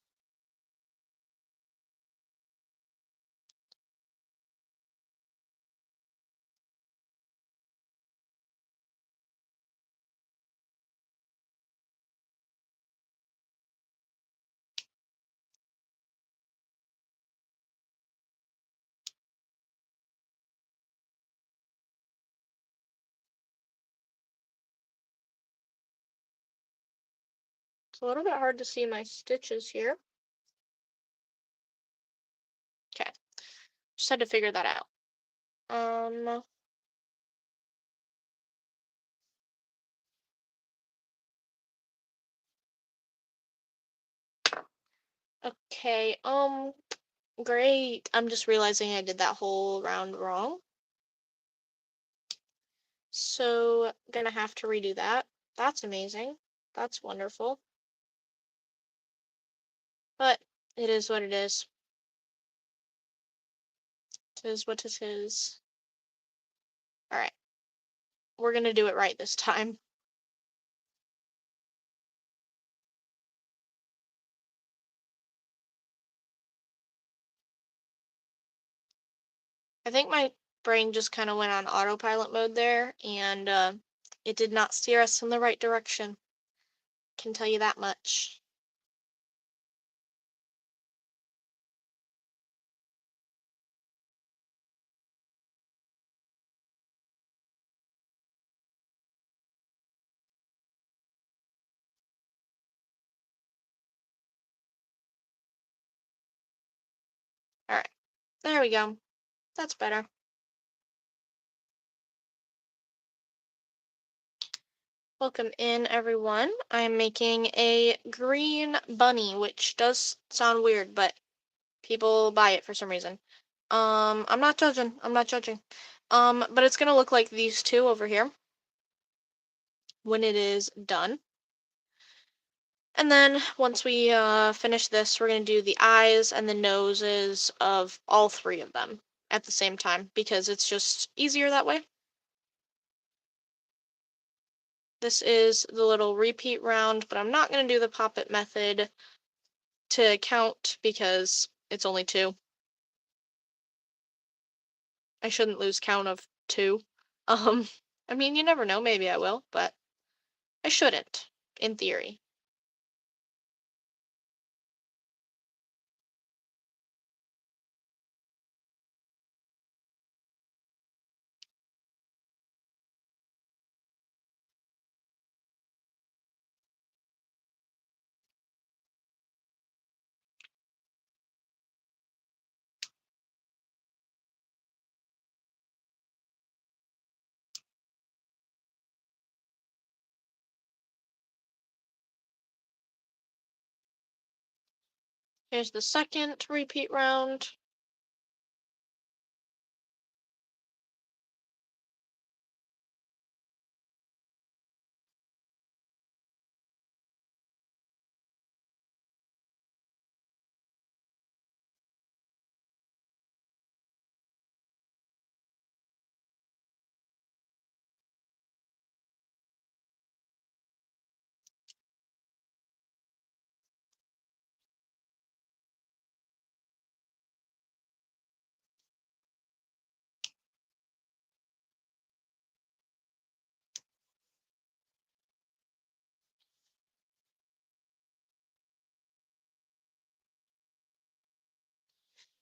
It's a little bit hard to see my stitches here. Okay, just had to figure that out. Um, okay, great. I'm just realizing I did that whole round wrong. So, gonna have to redo that. That's amazing. That's wonderful. But it is what it is. It is what it is. Alright, we're gonna do it right this time. I think my brain just kind of went on autopilot mode there, and it did not steer us in the right direction. Can tell you that much. Alright, there we go. That's better. Welcome in, everyone. I'm making a green bunny, which does sound weird, but people buy it for some reason. I'm not judging. I'm not judging. But it's gonna look like these two over here when it is done. And then once we finish this, we're gonna do the eyes and the noses of all three of them at the same time because it's just easier that way. This is the little repeat round, but I'm not gonna do the pop-it method to count because it's only two. I shouldn't lose count of two. Um, I mean, you never know, maybe I will, but I shouldn't, in theory. Here's the second repeat round.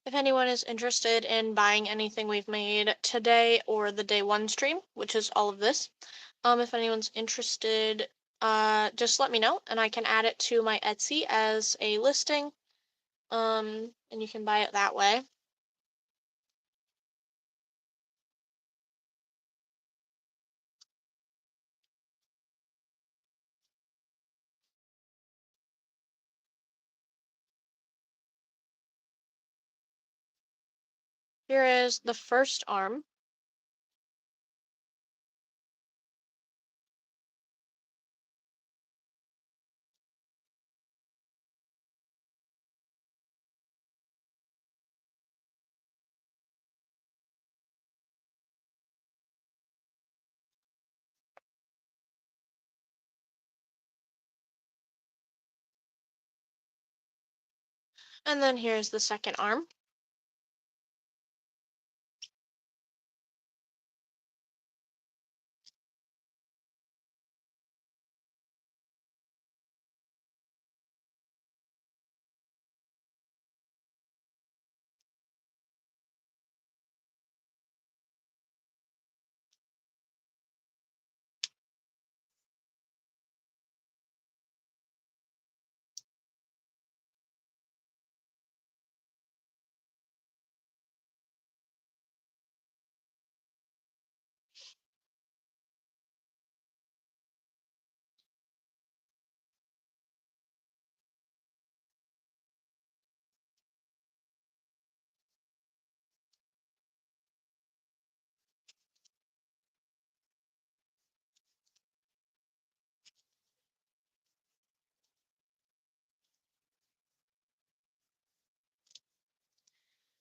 If anyone is interested in buying anything we've made today or the day one stream, which is all of this, if anyone's interested, just let me know and I can add it to my Etsy as a listing. And you can buy it that way. Here is the first arm. And then here's the second arm.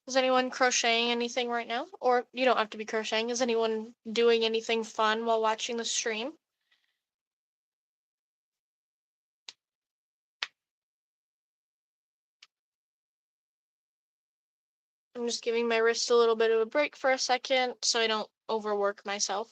Is anyone crocheting anything right now? Or you don't have to be crocheting. Is anyone doing anything fun while watching the stream? I'm just giving my wrist a little bit of a break for a second so I don't overwork myself.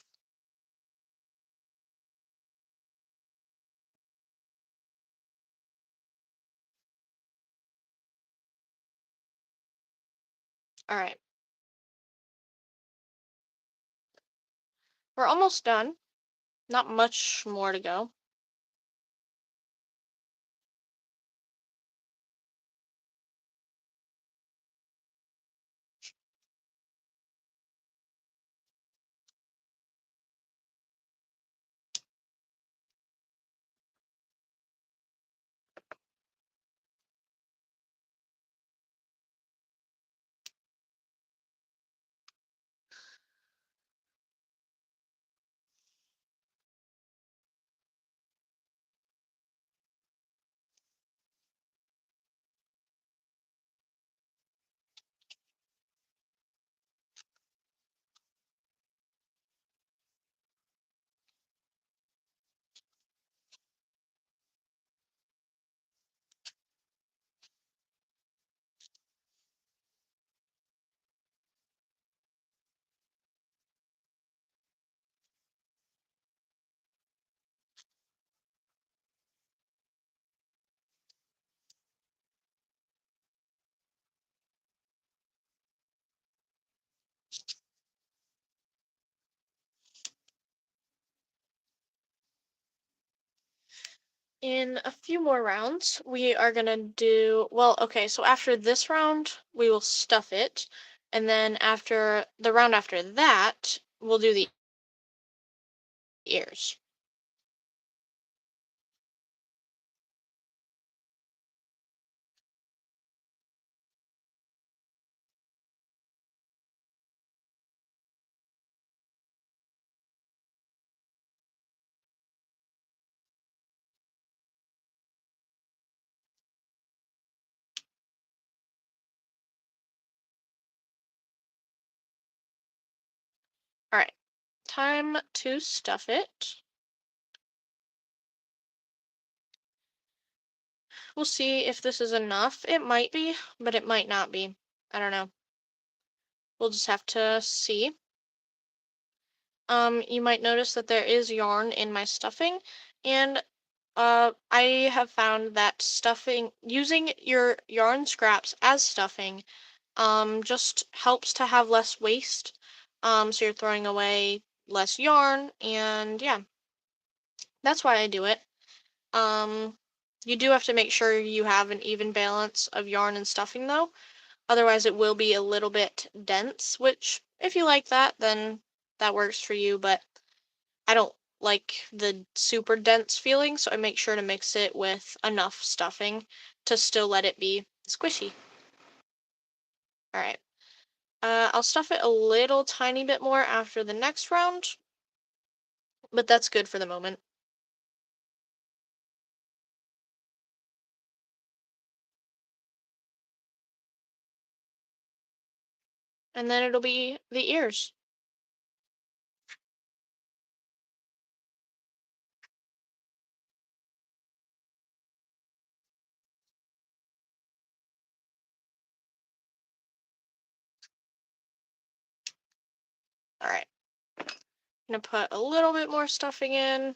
All right. We're almost done. Not much more to go. In a few more rounds, we are gonna do, well, okay, so after this round, we will stuff it, and then after the round after that, we'll do the ears. All right, time to stuff it. We'll see if this is enough. It might be, but it might not be. I don't know. We'll just have to see. You might notice that there is yarn in my stuffing, and I have found that stuffing, using your yarn scraps as stuffing, just helps to have less waste. So you're throwing away less yarn, and yeah, that's why I do it. Um, you do have to make sure you have an even balance of yarn and stuffing though. Otherwise, it will be a little bit dense, which if you like that, then that works for you, but I don't like the super dense feeling, so I make sure to mix it with enough stuffing to still let it be squishy. All right. I'll stuff it a little tiny bit more after the next round, but that's good for the moment. And then it'll be the ears. All right. I'm gonna put a little bit more stuffing in.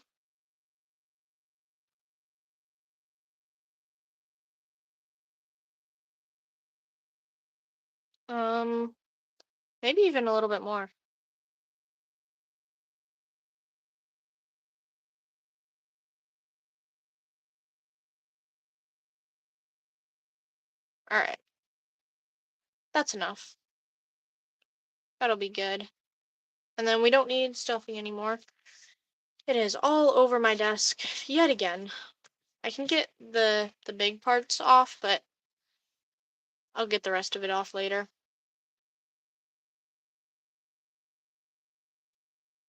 Um, Maybe even a little bit more. All right. That's enough. That'll be good. And then we don't need stuffing anymore. It is all over my desk yet again. I can get the big parts off, but I'll get the rest of it off later.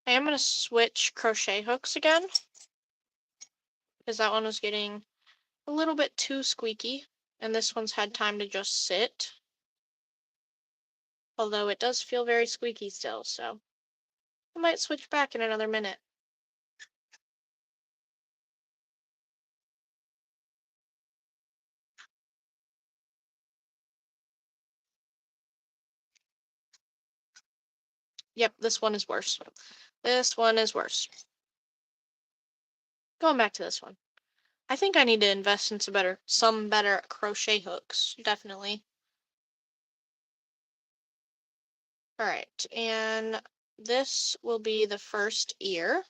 I am going to switch crochet hooks again because that one was getting a little bit too squeaky and this one's had time to just sit. Although it does feel very squeaky still, so I might switch back in another minute. Yep, this one is worse. This one is worse. Going back to this one. I think I need to invest in some better crochet hooks, definitely. All right, and this will be the first ear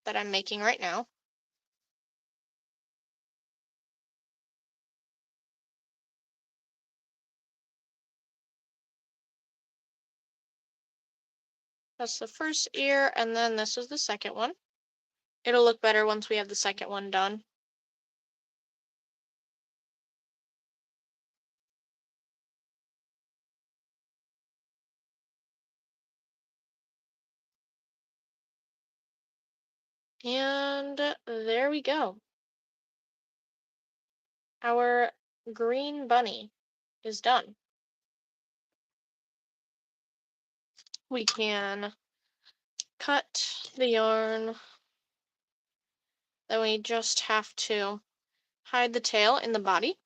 that I'm making right now. That's the first ear, and then this is the second one. It'll look better once we have the second one done. And there we go. Our green bunny is done. We can cut the yarn. Then we just have to hide the tail in the body.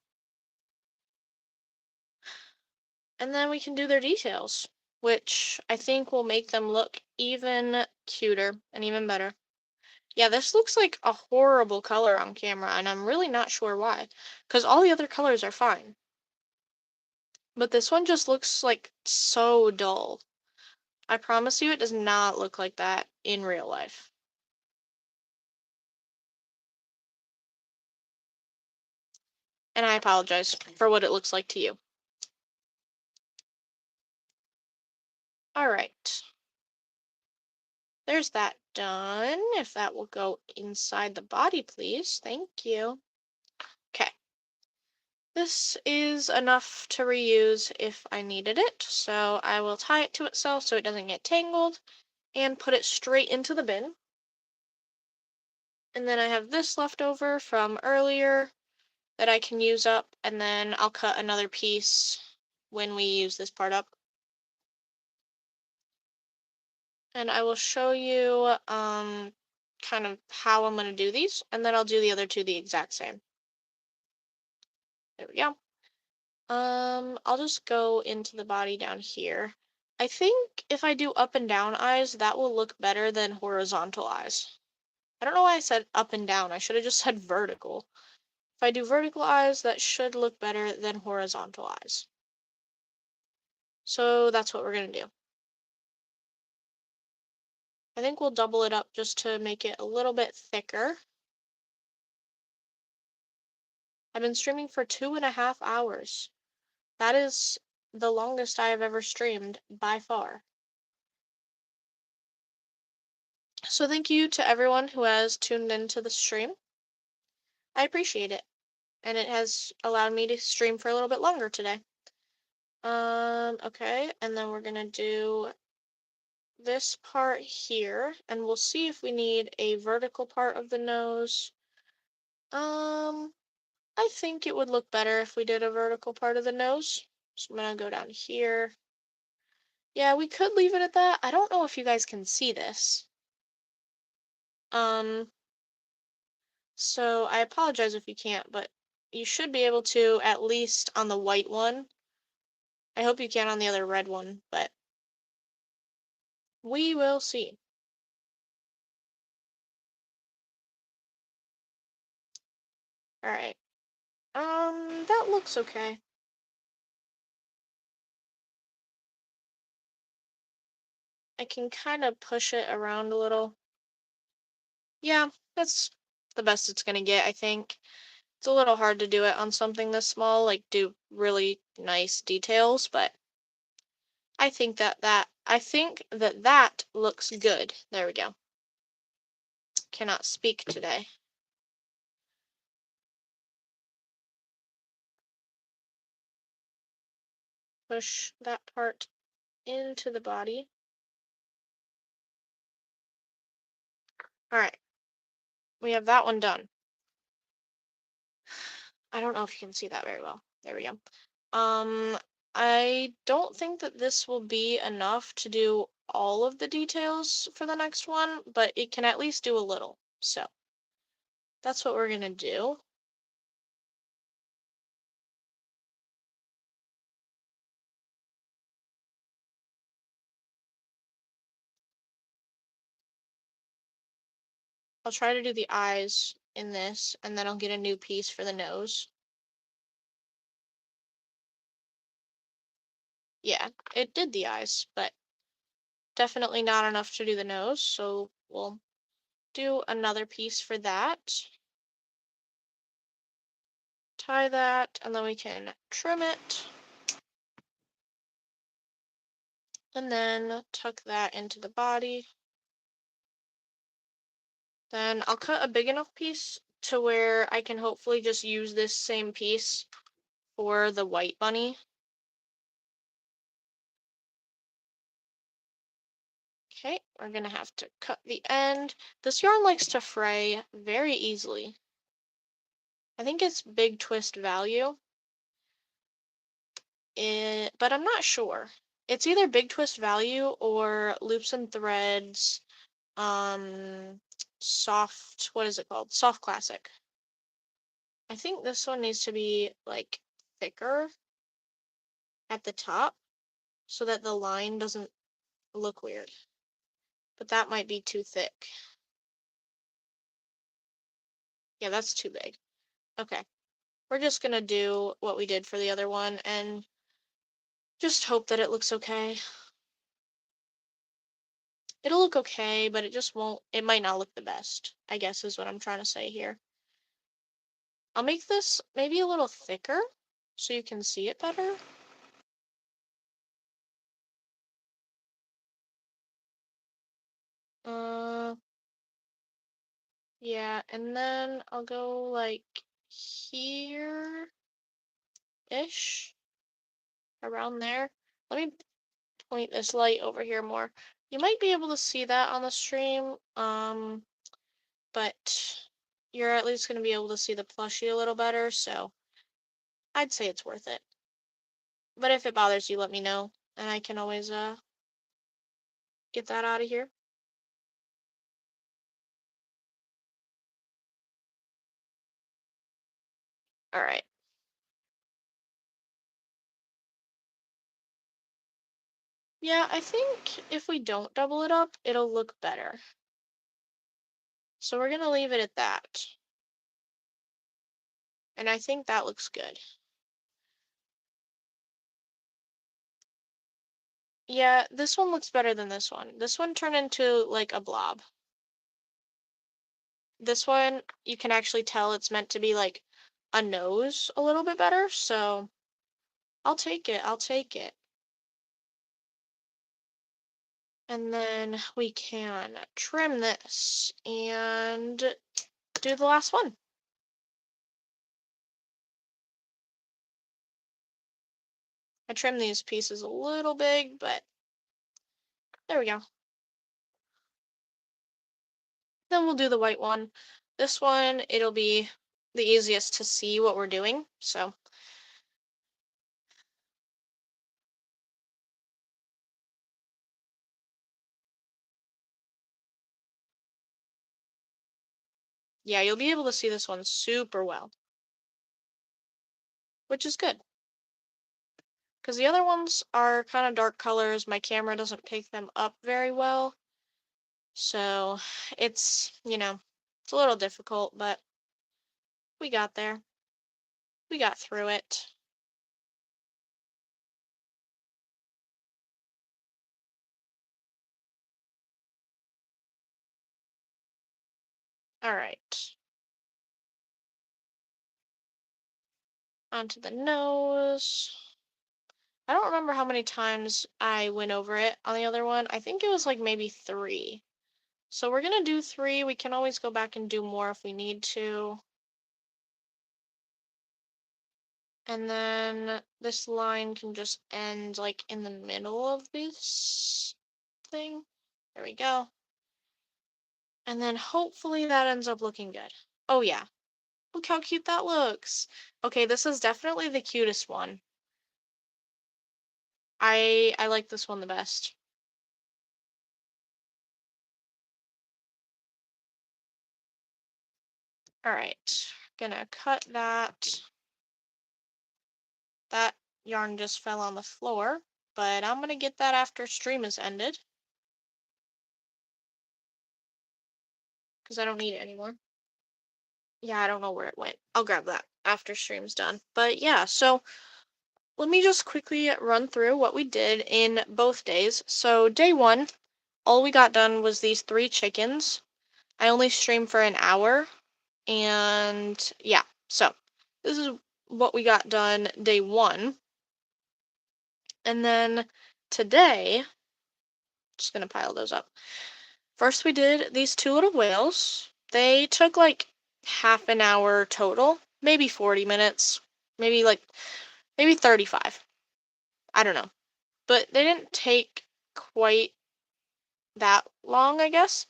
And then we can do their details, which I think will make them look even cuter and even better. Yeah, this looks like a horrible color on camera, and I'm really not sure why, because all the other colors are fine. But this one just looks like so dull. I promise you it does not look like that in real life. And I apologize for what it looks like to you. Alright. There's that done. If that will go inside the body, please. Thank you. Okay. This is enough to reuse if I needed it, so I will tie it to itself so it doesn't get tangled and put it straight into the bin. And then I have this left over from earlier that I can use up, and then I'll cut another piece when we use this part up. And I will show you kind of how I'm going to do these, and then I'll do the other two the exact same. There we go. I'll just go into the body down here. I think if I do up and down eyes, that will look better than horizontal eyes. I don't know why I said up and down. I should have just said vertical. If I do vertical eyes, that should look better than horizontal eyes. So that's what we're going to do. I think we'll double it up just to make it a little bit thicker. I've been streaming for 2.5 hours. That is the longest I have ever streamed by far. So thank you to everyone who has tuned into the stream. I appreciate it. And it has allowed me to stream for a little bit longer today. Okay, and then we're gonna do this part here, and we'll see if we need a vertical part of the nose. I think it would look better if we did a vertical part of the nose. So I'm gonna go down here. Yeah, we could leave it at that. I don't know if you guys can see this. So I apologize if you can't, but you should be able to at least on the white one. I hope you can on the other red one, but we will see. Alright. That looks okay. I can kind of push it around a little. Yeah, that's the best it's gonna get, I think. It's a little hard to do it on something this small, like do really nice details, but I think that looks good. There we go. Cannot speak today. Push that part into the body. Alright, we have that one done. I don't know if you can see that very well. There we go. I don't think that this will be enough to do all of the details for the next one, but it can at least do a little. So that's what we're gonna do. I'll try to do the eyes in this, and then I'll get a new piece for the nose. Yeah, it did the eyes, but definitely not enough to do the nose, so we'll do another piece for that. Tie that, and then we can trim it. And then tuck that into the body. Then I'll cut a big enough piece to where I can hopefully just use this same piece for the white bunny. Okay, we're gonna have to cut the end. This yarn likes to fray very easily. I think it's big twist value, but I'm not sure. It's either big twist value or loops and threads, soft, what is it called? Soft classic. I think this one needs to be like thicker at the top so that the line doesn't look weird. But that might be too thick. Yeah, that's too big. Okay. We're just gonna do what we did for the other one and just hope that it looks okay. It'll look okay, but it just won't, it might not look the best, I guess is what I'm trying to say here. I'll make this maybe a little thicker so you can see it better. Uh, yeah, and then I'll go like here-ish, around there. Let me point this light over here more. You might be able to see that on the stream, but you're at least going to be able to see the plushie a little better, so I'd say it's worth it. But if it bothers you, let me know, and I can always get that out of here. All right. Yeah, I think if we don't double it up, it'll look better. So we're going to leave it at that. And I think that looks good. Yeah, this one looks better than this one. This one turned into like a blob. This one, you can actually tell it's meant to be like a nose a little bit better, so I'll take it. I'll take it. And then we can trim this and do the last one. I trimmed these pieces a little big, but there we go. Then we'll do the white one. This one, it'll be the easiest to see what we're doing, so. Yeah, you'll be able to see this one super well, which is good. Because the other ones are kind of dark colors. My camera doesn't pick them up very well. So it's, it's a little difficult, but we got there. We got through it. All right. Onto the nose. I don't remember how many times I went over it on the other one. I think it was like maybe 3. So we're gonna do 3. We can always go back and do more if we need to. And then this line can just end like in the middle of this thing. There we go. And then hopefully that ends up looking good. Oh yeah. Look how cute that looks. Okay, this is definitely the cutest one. I like this one the best. All right, gonna cut that. That yarn just fell on the floor, but I'm gonna get that after stream is ended because I don't need it anymore. Yeah, I don't know where it went. I'll grab that after stream's done. But yeah, so let me just quickly run through what we did in both days. So day one, all we got done was these 3 chickens. I only streamed for an hour, and yeah, so this is what we got done day one. And then today, just gonna pile those up. First, we did these 2 little whales. They took like half an hour total, maybe 40 minutes, maybe 35. I don't know. But they didn't take quite that long, I guess.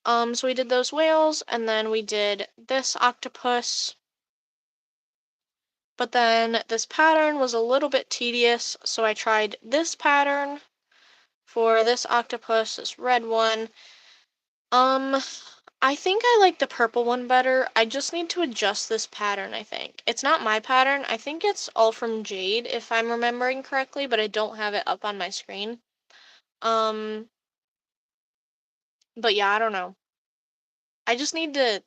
So we did those whales, and then we did this octopus. But then this pattern was a little bit tedious, so I tried this pattern for this octopus, this red one. I think I like the purple one better. I just need to adjust this pattern, I think. It's not my pattern. I think it's all from Jade, if I'm remembering correctly, but I don't have it up on my screen. Um, but yeah, I don't know. I just need to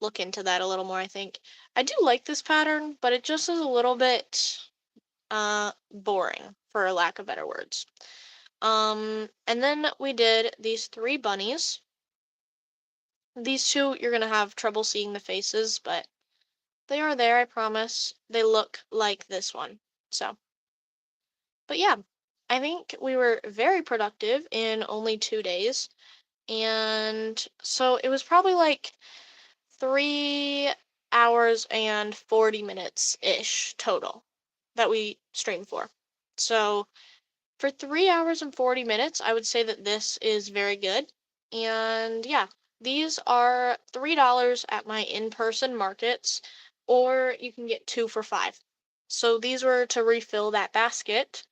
look into that a little more, I think. I do like this pattern, but it just is a little bit boring, for a lack of better words. And then we did these 3 bunnies. These 2, you're gonna have trouble seeing the faces, but they are there, I promise. They look like this one. So, but yeah, I think we were very productive in only 2 days. And so it was probably like 3 hours and 40 minutes-ish total that we streamed for. So for 3 hours and 40 minutes, I would say that this is very good. And yeah, these are $3 at my in-person markets, or you can get 2 for 5. So these were to refill that basket.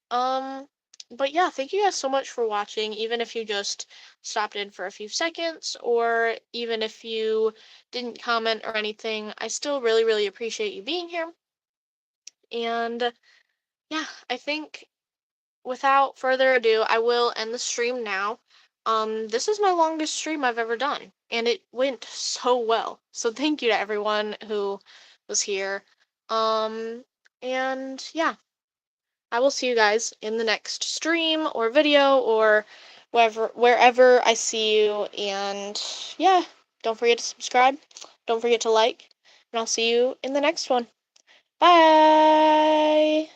Um, but yeah, thank you guys so much for watching, even if you just stopped in for a few seconds, or even if you didn't comment or anything. I still really, really appreciate you being here. And yeah, I think without further ado, I will end the stream now. This is my longest stream I've ever done, and it went so well. So thank you to everyone who was here. And yeah, I will see you guys in the next stream or video or wherever I see you. And yeah, don't forget to subscribe. Don't forget to like, and I'll see you in the next one. Bye!